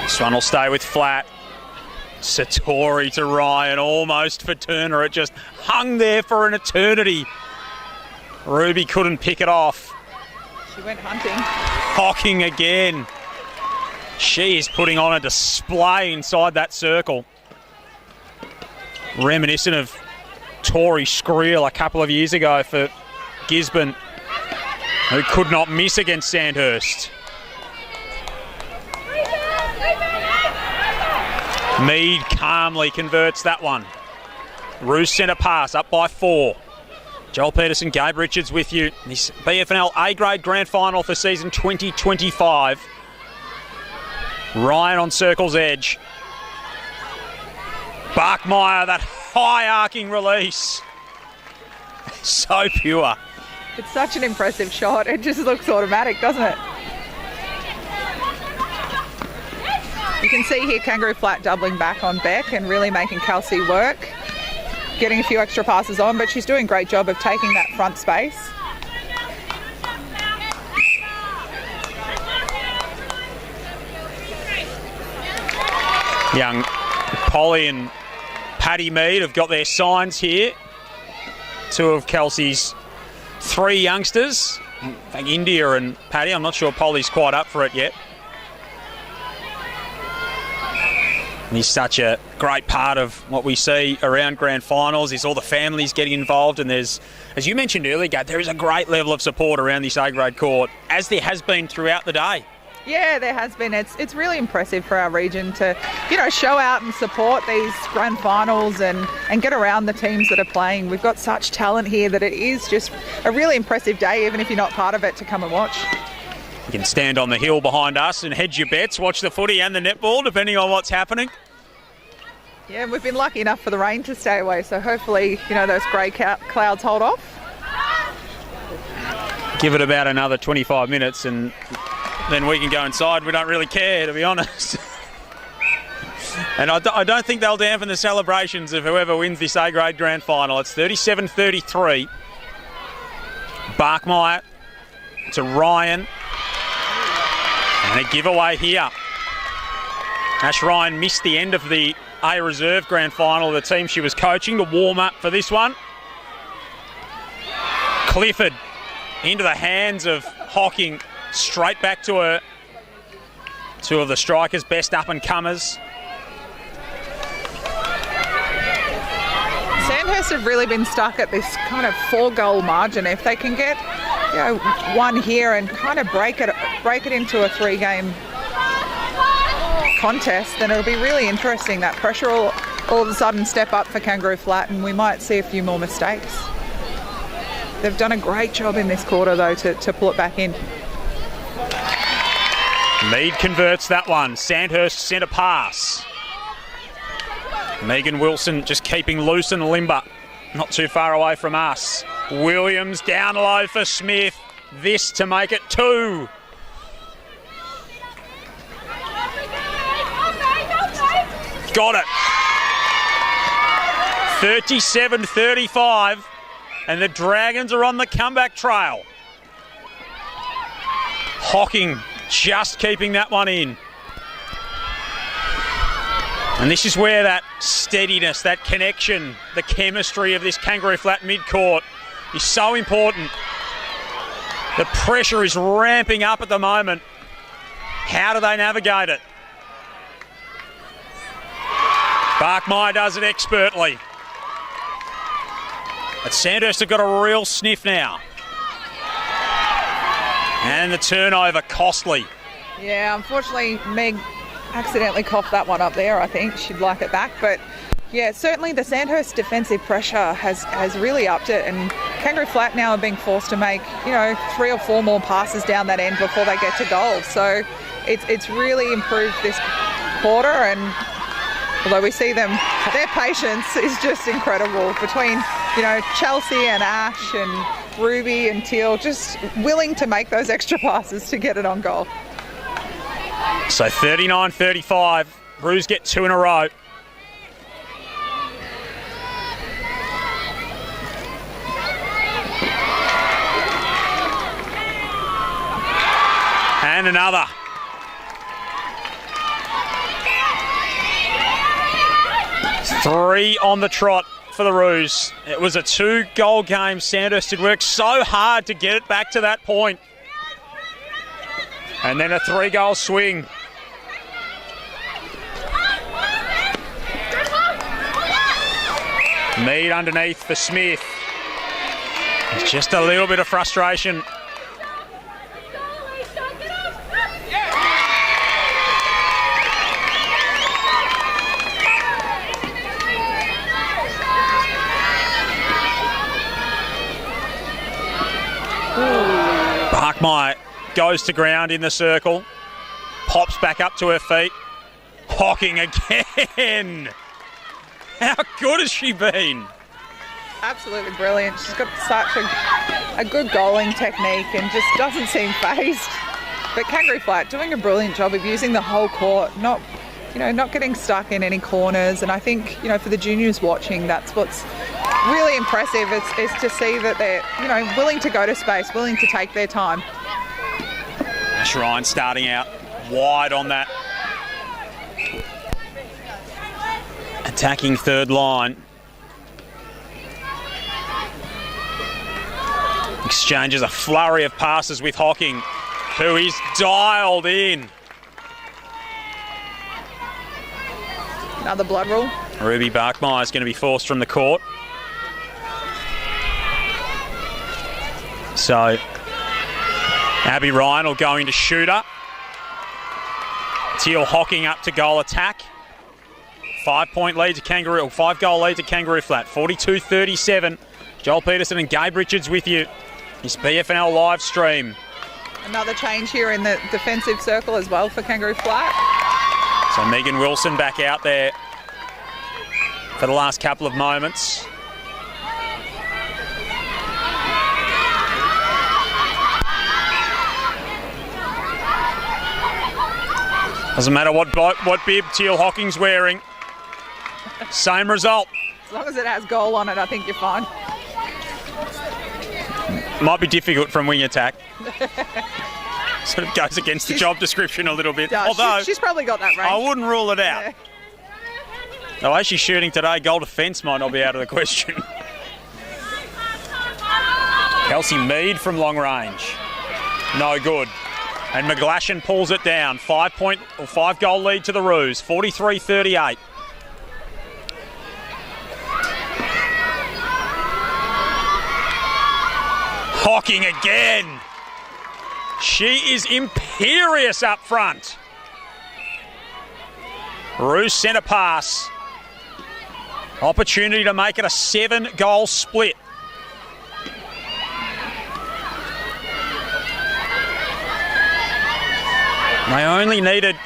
This one will stay with flat. Satori to Ryan, almost for Turner. It just hung there for an eternity. Ruby couldn't pick it off. She went hunting. Hocking again. She is putting on a display inside that circle. Reminiscent of Tori Skriel a couple of years ago for Gisborne, who could not miss against Sandhurst. Mead calmly converts that one. Roos centre pass, up by 4. Joel Peterson, Gabe Richards with you. This BFNL A-grade grand final for season 2025. Ryan on circle's edge. Barkmeyer, that high-arcing release. So pure. It's such an impressive shot. It just looks automatic, doesn't it? You can see here Kangaroo Flat doubling back on Beck and really making Kelsey work. Getting a few extra passes on, but she's doing a great job of taking that front space. Young Polly and Paddy Mead have got their signs here. 2 of Kelsey's 3 youngsters. I think India and Paddy, I'm not sure Polly's quite up for it yet. And he's such a great part of what we see around grand finals, is all the families getting involved, and there's, as you mentioned earlier, Gabe, there is a great level of support around this A-grade court, as there has been throughout the day. Yeah, there has been. It's really impressive for our region to, show out and support these grand finals and get around the teams that are playing. We've got such talent here that it is just a really impressive day, even if you're not part of it, to come and watch. You can stand on the hill behind us and hedge your bets, watch the footy and the netball, depending on what's happening. Yeah, we've been lucky enough for the rain to stay away, so hopefully, those grey clouds hold off. Give it about another 25 minutes and then we can go inside. We don't really care, to be honest. And I don't think they'll dampen the celebrations of whoever wins this A-grade grand final. It's 37-33. Barkmeyer to Ryan. And a giveaway here. Ash Ryan missed the end of the A Reserve grand final of the team she was coaching to warm up for this one. Clifford into the hands of Hocking, straight back to her. 2 of the strikers' best up-and-comers. Sandhurst have really been stuck at this kind of 4-goal margin. If they can get one here and kind of break it into a 3-game contest, then it'll be really interesting. That pressure will all of a sudden step up for Kangaroo Flat, and we might see a few more mistakes. They've done a great job in this quarter, though, to pull it back in. Mead converts that one. Sandhurst centre pass. Megan Wilson just keeping loose and limber. Not too far away from us. Williams down low for Smith. This to make it 2. Got it. 37-35. And the Dragons are on the comeback trail. Hocking just keeping that one in. And this is where that steadiness, that connection, the chemistry of this Kangaroo Flat mid-court is so important. The pressure is ramping up at the moment. How do they navigate it? Barkmeyer does it expertly. But Sandhurst have got a real sniff now. And the turnover, costly. Yeah, unfortunately, Meg accidentally coughed that one up there, I think. She'd like it back. But, yeah, certainly the Sandhurst defensive pressure has really upped it. And Kangaroo Flat now are being forced to make, 3 or 4 more passes down that end before they get to goal. So it's really improved this quarter. And although we see them, their patience is just incredible between, Chelsea and Ash and Ruby and Teal, just willing to make those extra passes to get it on goal. So 39-35, Roos get 2 in a row. And another. Three on the trot for the Roos. It was a 2-goal game. Sandhurst did work so hard to get it back to that point. And then a 3-goal swing. Mead underneath for Smith. It's just a little bit of frustration. Barkmeyer goes to ground in the circle, pops back up to her feet. Hocking again. How good has she been? Absolutely brilliant. She's got such a good goaling technique and just doesn't seem phased. But Kangaroo Flat doing a brilliant job of using the whole court, not getting stuck in any corners. And I think, for the juniors watching, that's what's really impressive is to see that they're, willing to go to space, willing to take their time. Ash Ryan starting out wide on that attacking third line. Exchanges a flurry of passes with Hocking, who is dialed in. Another blood rule. Ruby Barkmeyer is going to be forced from the court. So Abby Ryan will go into shooter. Teal Hocking up to goal attack. 5-point lead to Kangaroo, or 5-goal lead to Kangaroo Flat. 42-37. Joel Peterson and Gabe Richards with you. This BFNL live stream. Another change here in the defensive circle as well for Kangaroo Flat. So Megan Wilson back out there for the last couple of moments. Doesn't matter what bib Teal Hocking's wearing. Same result. As long as it has goal on it, I think you're fine. Might be difficult from wing attack. Sort of goes against the job description a little bit. Yeah, although she's probably got that range. I wouldn't rule it out. Yeah. The way she's shooting today, goal defence might not be out of the question. Kelsey Mead from long range. No good. And McGlashan pulls it down. 5-goal lead to the Roos. 43-38. Hocking again. She is imperious up front. Roos centre pass. Opportunity to make it a 7-goal split. They only needed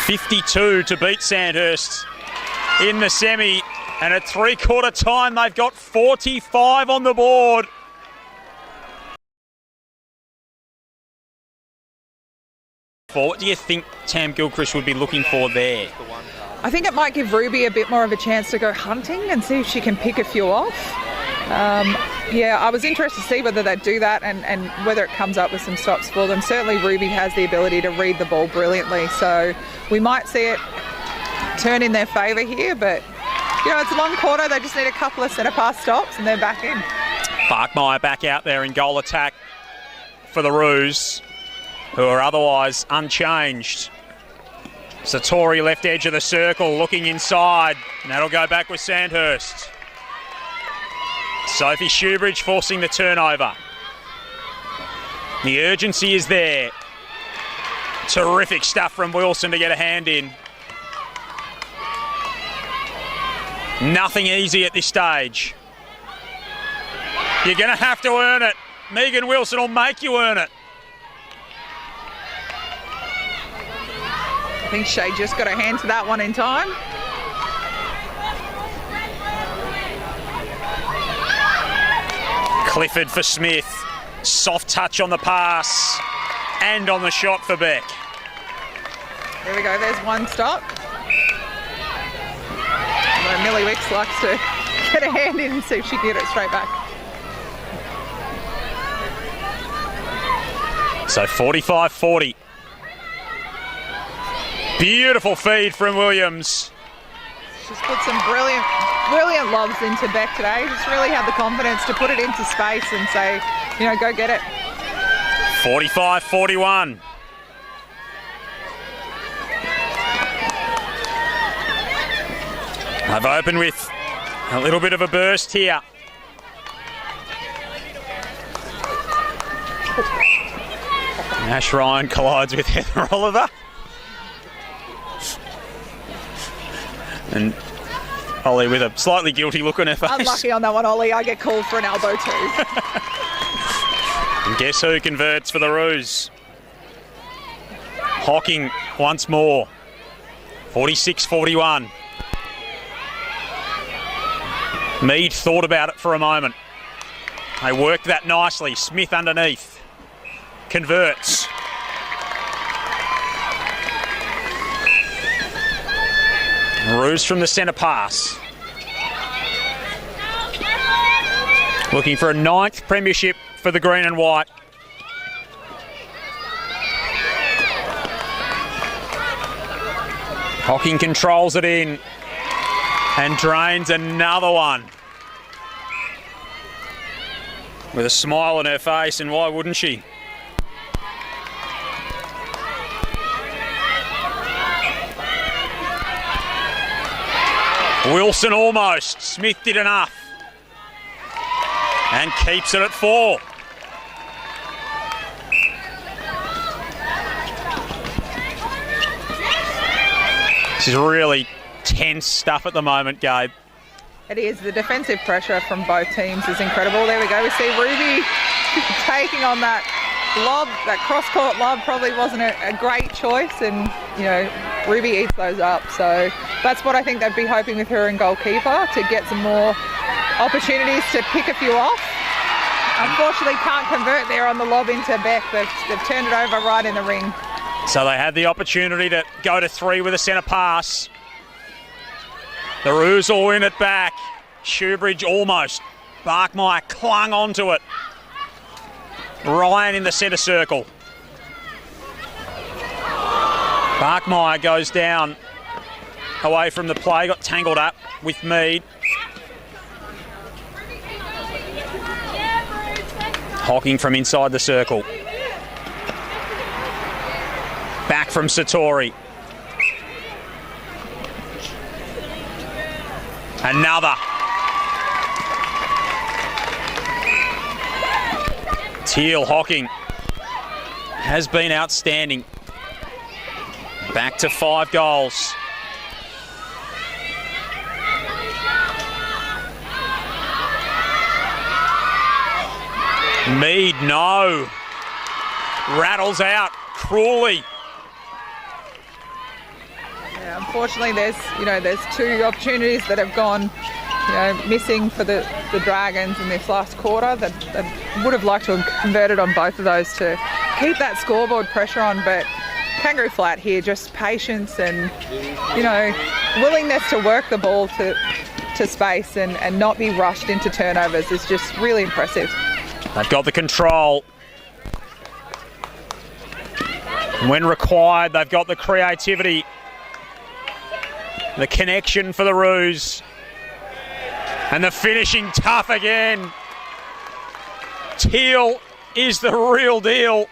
52 to beat Sandhurst in the semi, and at 3/4 time they've got 45 on the board. What do you think Tam Gilchrist would be looking for there? I think it might give Ruby a bit more of a chance to go hunting and see if she can pick a few off. I was interested to see whether they'd do that and whether it comes up with some stops for them. Certainly Ruby has the ability to read the ball brilliantly, so we might see it turn in their favour here, but it's a long quarter. They just need a couple of centre pass stops and they're back in. Barkmeyer back out there in goal attack for the Roos, who are otherwise unchanged. Satori left edge of the circle, looking inside, and that'll go back with Sandhurst. Sophie Shoebridge forcing the turnover. The urgency is there. Terrific stuff from Wilson to get a hand in. Nothing easy at this stage. You're going to have to earn it. Megan Wilson will make you earn it. I think Shay just got a hand to that one in time. Clifford for Smith. Soft touch on the pass and on the shot for Beck. There we go, there's one stop. Although Millie Wicks likes to get a hand in and see if she can get it straight back. So 45-40. Beautiful feed from Williams. She's put some brilliant lobs into Beck today. Just really had the confidence to put it into space and say, you know, go get it. 45-41. I've opened with a little bit of a burst here. Ash Ryan collides with Heather Oliver. And Ollie with a slightly guilty look on her face. Unlucky on that one, Ollie. I get called for an elbow too. And guess who converts for the Roos? Hocking once more. 46-41. Mead thought about it for a moment. They worked that nicely. Smith underneath. Converts. Roos from the centre pass. Looking for a 9th premiership for the green and white. Hocking controls it in and drains another one. With a smile on her face, and why wouldn't she? Wilson almost. Smith did enough. And keeps it at 4. This is really tense stuff at the moment, Gabe. It is. The defensive pressure from both teams is incredible. There we go. We see Ruby taking on that lob, that cross-court lob probably wasn't a great choice, and, you know, Ruby eats those up. So that's what I think they'd be hoping with her and goalkeeper, to get some more opportunities to pick a few off. Unfortunately, can't convert there on the lob into Beck. They've turned it over right in the ring. So they had the opportunity to go to 3 with a centre pass. The Roos will win it back. Shoebridge almost. Barkmeyer clung onto it. Ryan in the centre circle. Barkmeyer goes down away from the play, got tangled up with Mead. Hocking from inside the circle. Back from Satori. Another. Teal Hocking has been outstanding. Back to 5 goals. Mead, no. Rattles out cruelly. Yeah, unfortunately, there's 2 opportunities that have gone, missing for the Dragons in this last quarter. That would have liked to have converted on both of those to keep that scoreboard pressure on, but Kangaroo Flat here, just patience and, willingness to work the ball to space and not be rushed into turnovers is just really impressive. They've got the control. When required, they've got the creativity. The connection for the Roos. And the finishing tough again. Teal is the real deal.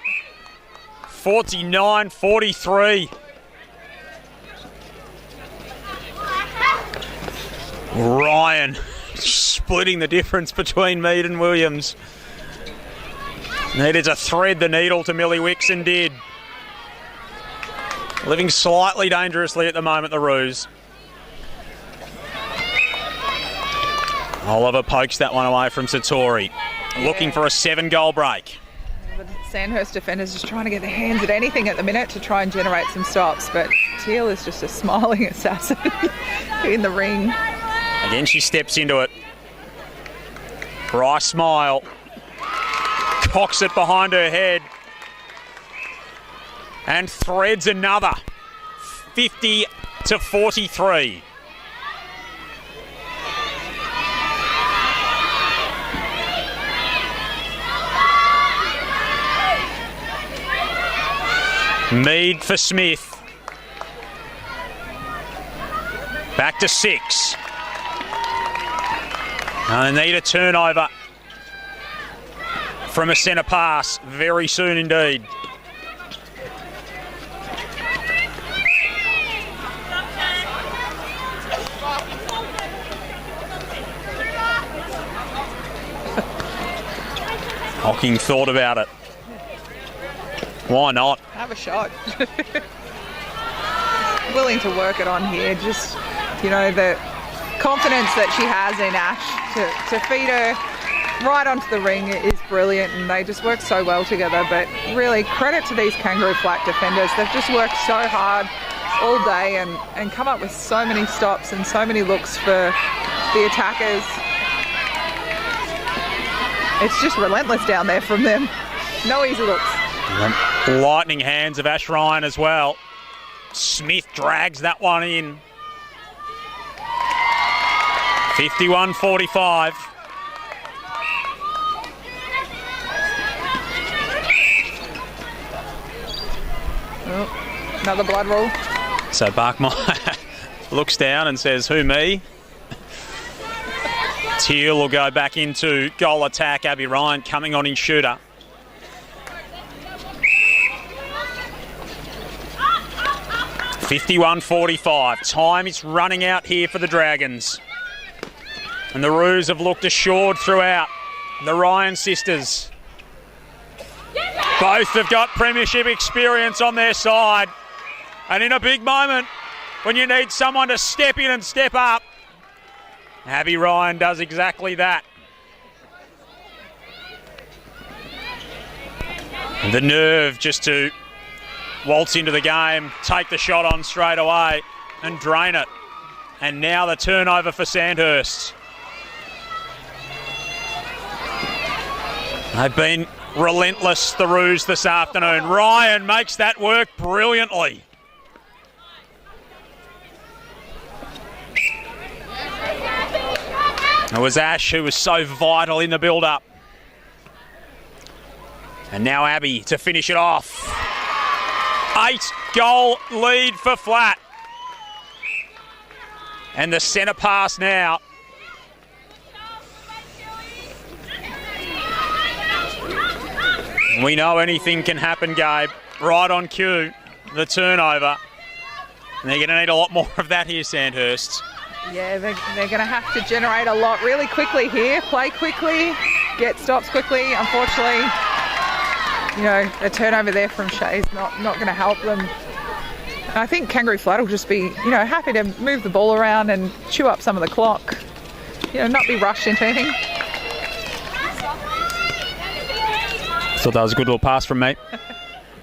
49-43. Ryan splitting the difference between Mead and Williams. Needed to thread the needle to Millie Wixon did. Living slightly dangerously at the moment, the Roos. Oliver pokes that one away from Satori. Looking for a 7-goal break. The Sandhurst defenders just trying to get their hands at anything at the minute to try and generate some stops, but Teal is just a smiling assassin in the ring. Again, she steps into it. Dry smile. Cocks it behind her head. And threads another. 50-43. Mead for Smith. Back to 6. And they need a turnover from a centre pass very soon indeed. Hocking thought about it. Why not? Have a shot. Willing to work it on here. Just, you know, the confidence that she has in Ash to feed her right onto the ring is brilliant, and they just work so well together. But really, credit to these Kangaroo flat defenders. They've just worked so hard all day and come up with so many stops and so many looks for the attackers. It's just relentless down there from them. No easy looks. Lightning hands of Ash Ryan as well. Smith drags that one in. 51-45. Oh, another blood rule. So Barkmeyer looks down and says, "Who, me?" Teal will go back into goal attack. Abby Ryan coming on in shooter. $51-45. Time is running out here for the Dragons. And the Roos have looked assured throughout. The Ryan sisters. Both have got premiership experience on their side. And in a big moment, when you need someone to step in and step up, Abby Ryan does exactly that. And the nerve just to waltz into the game, take the shot on straight away and drain it. And now the turnover for Sandhurst. They've been relentless, the Roos, this afternoon. Ryan makes that work brilliantly. It was Ash who was so vital in the build-up. And now Abby to finish it off. 8-goal lead for Flat. And the centre pass now. We know anything can happen, Gabe. Right on cue, the turnover. And they're going to need a lot more of that here, Sandhurst. Yeah, they're going to have to generate a lot really quickly here. Play quickly, get stops quickly. Unfortunately, you know, a turnover there from Shea's not going to help them. I think Kangaroo Flat will just be, you know, happy to move the ball around and chew up some of the clock. You know, not be rushed into anything. Thought that was a good little pass from me.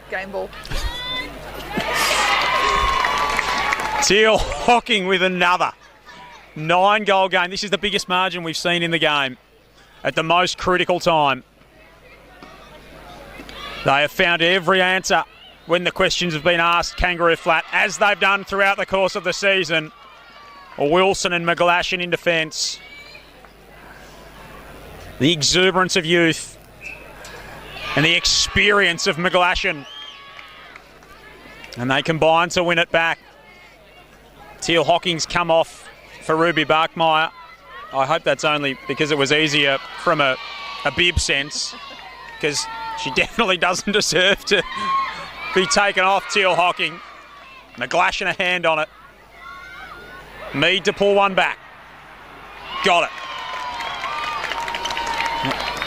Game ball. Teal Hocking with another 9-goal game. This is the biggest margin we've seen in the game at the most critical time. They have found every answer when the questions have been asked, Kangaroo Flat, as they've done throughout the course of the season. Wilson and McGlashan in defence. The exuberance of youth and the experience of McGlashan. And they combine to win it back. Teal Hocking's come off for Ruby Barkmeyer. I hope that's only because it was easier from a bib sense, because she definitely doesn't deserve to be taken off, Teal Hocking. McGlashan a hand on it. Mead to pull one back. Got it.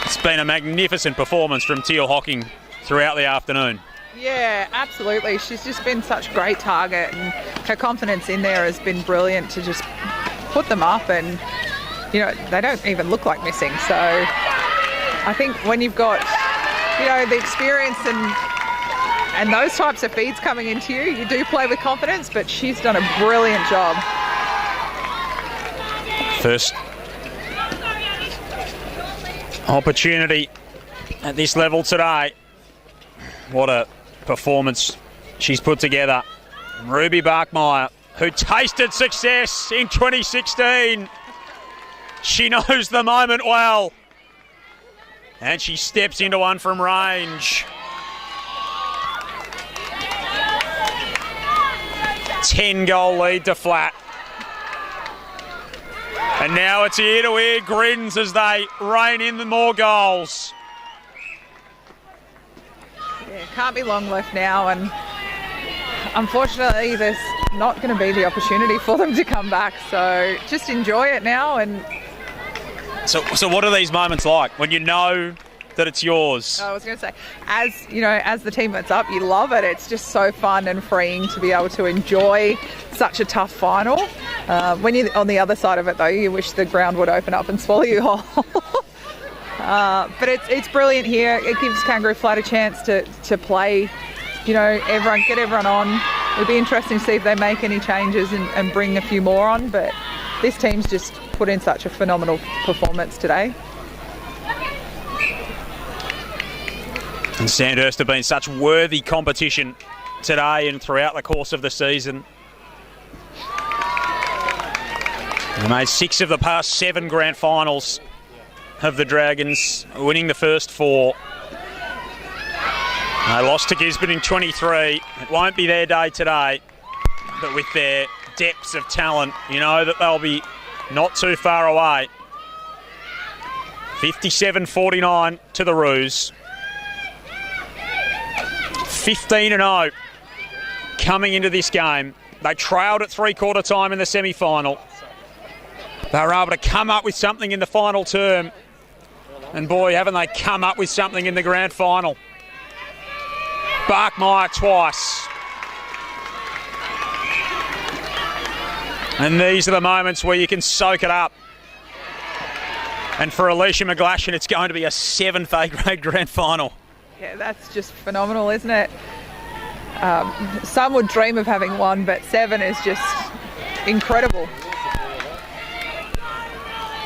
It's been a magnificent performance from Teal Hocking throughout the afternoon. Yeah, absolutely. She's just been such a great target, and her confidence in there has been brilliant to just put them up, and you know, they don't even look like missing. So I think when you've got, you know, the experience and those types of feeds coming into you, you do play with confidence, but she's done a brilliant job. First opportunity at this level today. What a performance she's put together. Ruby Barkmeyer, who tasted success in 2016. She knows the moment well. And she steps into one from range. 10-goal lead to Flat. And now it's ear-to-ear grins as they rein in the more goals. Yeah, can't be long left now, and unfortunately there's not going to be the opportunity for them to come back. So just enjoy it now. And so what are these moments like when you know that it's yours? I was going to say, as you know, as the team that's up, you love it. It's just so fun and freeing to be able to enjoy such a tough final. When you're on the other side of it, though, you wish the ground would open up and swallow you whole. But it's brilliant here. It gives Kangaroo Flat a chance to play. You know, get everyone on. It'll be interesting to see if they make any changes and bring a few more on. But this team's just put in such a phenomenal performance today. And Sandhurst have been such worthy competition today and throughout the course of the season. They made 6 of the past 7 grand finals of the Dragons, winning the first 4. They lost to Gisborne in 23. It won't be their day today, but with their depths of talent, you know that they'll be not too far away. 57-49 to the Roos. 15-0 coming into this game. They trailed at three-quarter time in the semi-final. They were able to come up with something in the final term. And boy, haven't they come up with something in the grand final. Barkmeyer twice. And these are the moments where you can soak it up. And for Alicia McGlashan, it's going to be a 7th A-grade grand final. Yeah, that's just phenomenal, isn't it? Some would dream of having 1, but 7 is just incredible.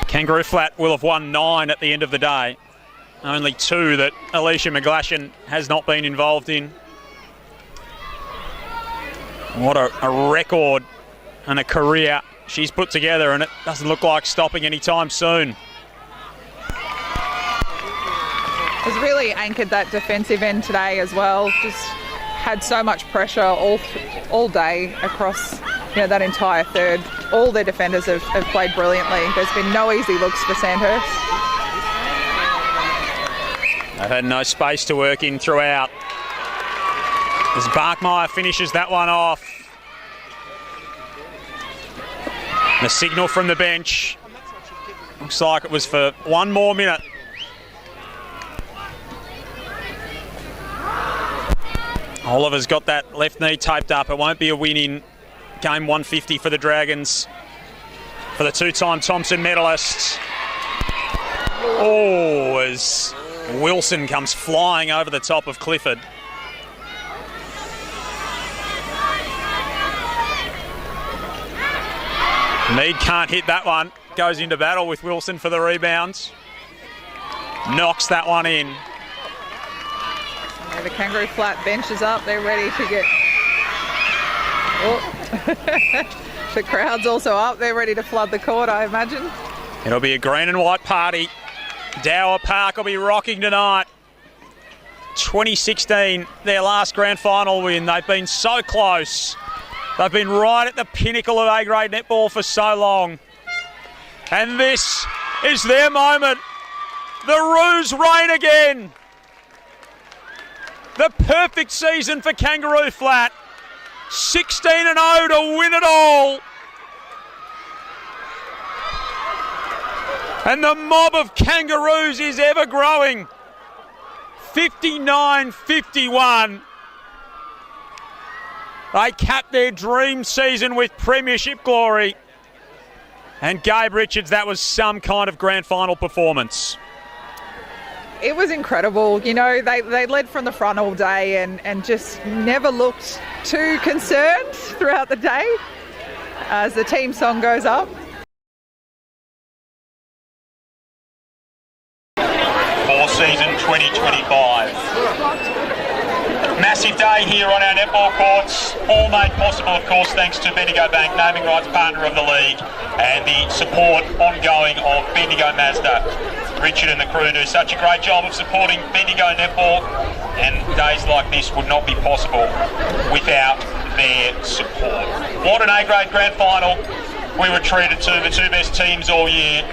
Kangaroo Flat will have won 9 at the end of the day. Only 2 that Alicia McGlashan has not been involved in. What a record and a career she's put together, and it doesn't look like stopping anytime soon. Has really anchored that defensive end today as well. Just had so much pressure all day across, you know, that entire third. All their defenders have played brilliantly. There's been no easy looks for Sandhurst. They've had no space to work in throughout. As Barkmeyer finishes that one off. The signal from the bench. Looks like it was for 1 more minute. Oliver's got that left knee taped up. It won't be a win in game 150 for the Dragons. For the 2-time Thompson medalists. Oh, as Wilson comes flying over the top of Clifford. Mead can't hit that one. Goes into battle with Wilson for the rebound. Knocks that one in. Yeah, the Kangaroo Flat bench is up. They're ready to get... Oh. The crowd's also up. They're ready to flood the court, I imagine. It'll be a green and white party. Dower Park will be rocking tonight. 2016, their last grand final win. They've been so close. They've been right at the pinnacle of A-grade netball for so long. And this is their moment. The Roos reign again. The perfect season for Kangaroo Flat. 16-0 to win it all. And the mob of Kangaroos is ever growing. 59-51. They capped their dream season with premiership glory. And Gabe Richards, that was some kind of grand final performance. It was incredible. You know, they led from the front all day and just never looked too concerned throughout the day as the team song goes up. For season 2025. Massive day here on our netball courts, all made possible, of course, thanks to Bendigo Bank, naming rights partner of the league, and the support ongoing of Bendigo Mazda. Richard and the crew do such a great job of supporting Bendigo netball, and days like this would not be possible without their support. What an A-grade grand final. We were treated to the two best teams all year,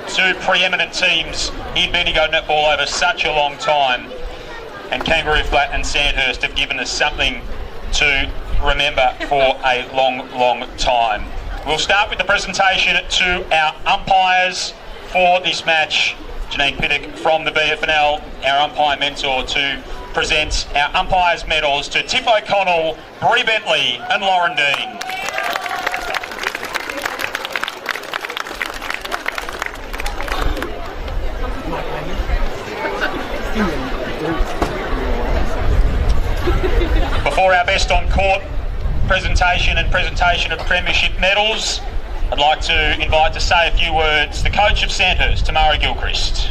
two preeminent teams in Bendigo netball over such a long time. And Kangaroo Flat and Sandhurst have given us something to remember for a long, long time. We'll start with the presentation to our umpires for this match. Janine Pittock from the BFNL, our umpire mentor, to present our umpires' medals to Tiff O'Connell, Bree Bentley and Lauren Dean. Before our best on court presentation and presentation of premiership medals, I'd like to invite to say a few words the coach of Sandhurst, Tamara Gilchrist.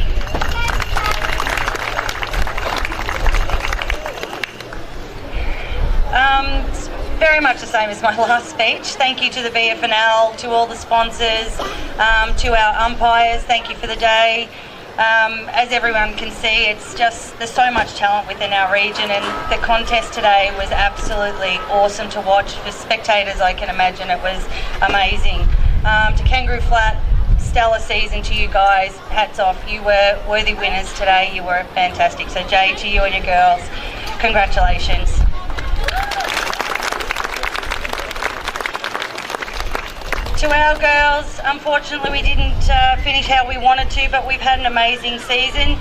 It's very much the same as my last speech. Thank you to the BFNL, to all the sponsors, to our umpires. Thank you for the day. As everyone can see, it's just, there's so much talent within our region, and the contest today was absolutely awesome to watch. For spectators, I can imagine it was amazing. To Kangaroo Flat, stellar season to you guys. Hats off. You were worthy winners today. You were fantastic. So Jay, to you and your girls, congratulations. To our girls, unfortunately we didn't finish how we wanted to, but we've had an amazing season.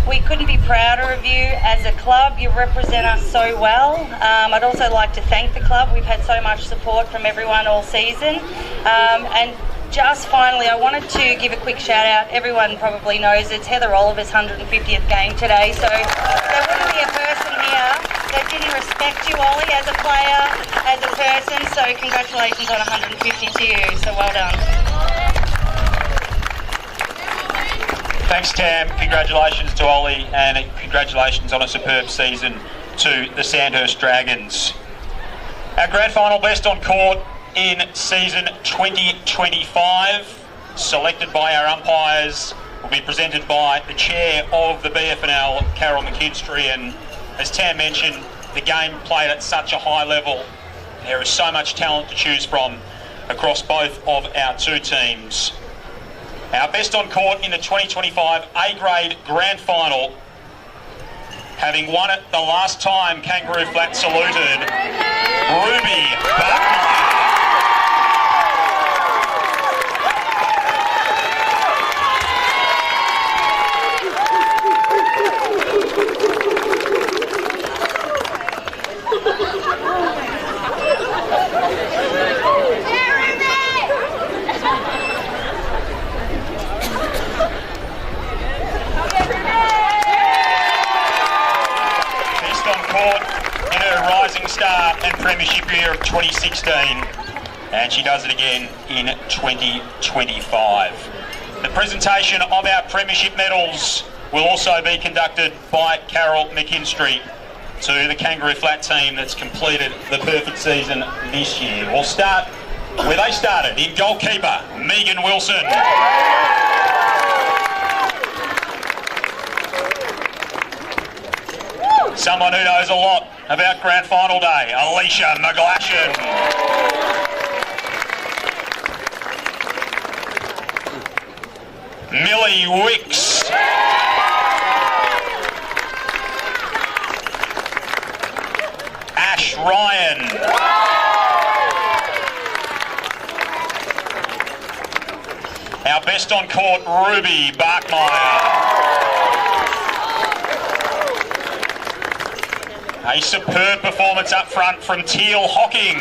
We couldn't be prouder of you as a club. You represent us so well. I'd also like to thank the club. We've had so much support from everyone all season. And just finally, I wanted to give a quick shout out. Everyone probably knows it's Heather Oliver's 150th game today, so there wouldn't be a person here that didn't respect you, Ollie, as a player, as a person, so congratulations on 150 to you, so well done. Thanks, Tam. Congratulations to Ollie, and congratulations on a superb season to the Sandhurst Dragons. Our grand final best on court in season 2025, selected by our umpires, will be presented by the chair of the BFNL, Carol McKinstry, and as Tam mentioned, the game played at such a high level. There is so much talent to choose from across both of our two teams. Our best on court in the 2025 A-grade grand final, having won it the last time Kangaroo Flat saluted, Ruby Butler. In her rising star and premiership year of 2016, and she does it again in 2025. The presentation of our premiership medals will also be conducted by Carol McKinstry to the Kangaroo Flat team that's completed the perfect season this year. We'll start where they started, in goalkeeper Megan Wilson. Someone who knows a lot about grand final day, Alicia McGlashan. Millie Wicks. Ash Ryan. Our best on court, Ruby Barkmeyer. A superb performance up front from Teal Hocking.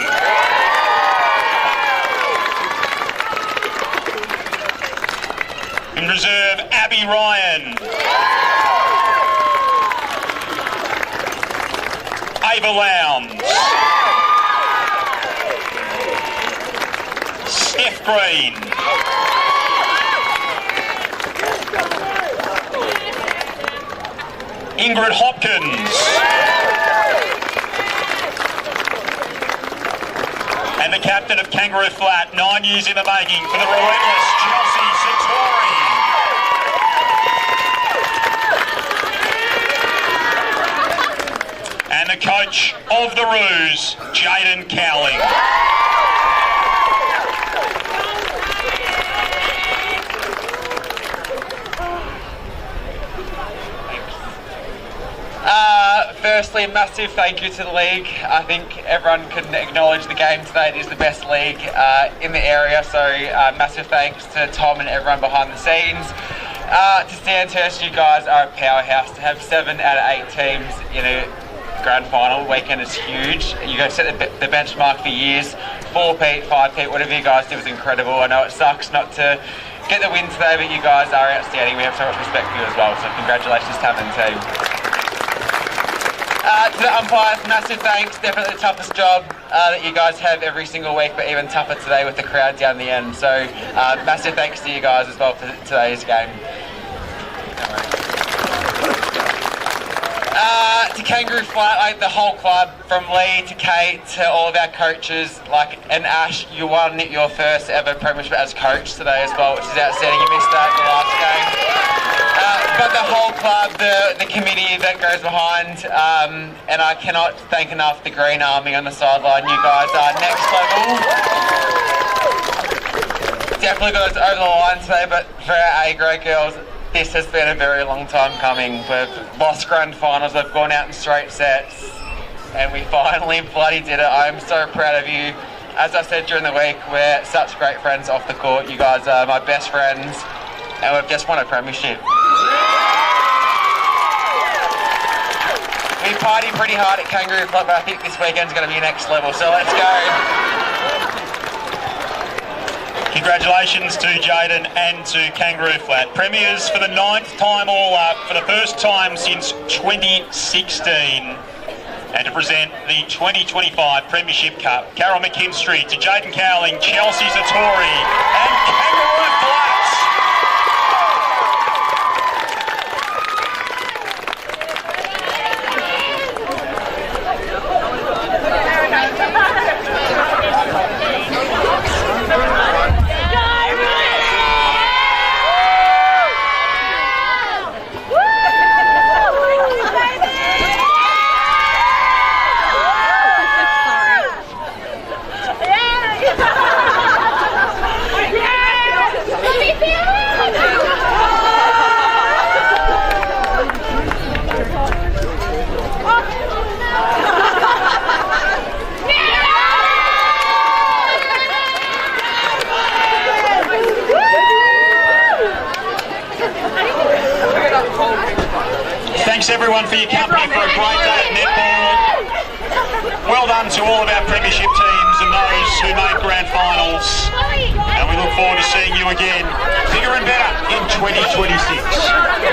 In reserve, Abby Ryan. Ava Lowndes. Steph Green. Ingrid Hopkins. And the captain of Kangaroo Flat, 9 years in the making, for the relentless Chelsea Satori. And the coach of the Roos, Jaden Cowling. Firstly, massive thank you to the league. I think everyone can acknowledge the game today. It is the best league in the area, so massive thanks to Tom and everyone behind the scenes. To Sandhurst, you guys are a powerhouse. To have 7 out of 8 teams in a grand final weekend is huge. You guys set the benchmark for years. 4-peat, 5-peat, whatever you guys did was incredible. I know it sucks not to get the win today, but you guys are outstanding. We have so much respect for you as well, so congratulations to the team. To the umpires, massive thanks. Definitely the toughest job that you guys have every single week, but even tougher today with the crowd down the end. So massive thanks to you guys as well for today's game. To Kangaroo Flat, the whole club, from Lee to Kate to all of our coaches, and Ash, you won your first ever premiership as coach today as well, which is outstanding. You missed that in the last game. But the whole club, the committee that goes behind, and I cannot thank enough the Green Army on the sideline. You guys are next level. Definitely got us over the line today, but for our A-grade girls, this has been a very long time coming. We've lost grand finals, we've gone out in straight sets, and we finally bloody did it. I'm so proud of you. As I said during the week, we're such great friends off the court. You guys are my best friends, and we've just won a premiership. We party pretty hard at Kangaroo Club, but I think this weekend's going to be next level, so let's go. Congratulations to Jaden and to Kangaroo Flat. Premiers for the 9th time all up, for the first time since 2016. And to present the 2025 Premiership Cup, Carol McKinstry to Jaden Cowling, Chelsea Satori and Kangaroo Flats. Thanks everyone for your company for a great day at netball. Well done to all of our premiership teams and those who made grand finals. And we look forward to seeing you again, bigger and better in 2026.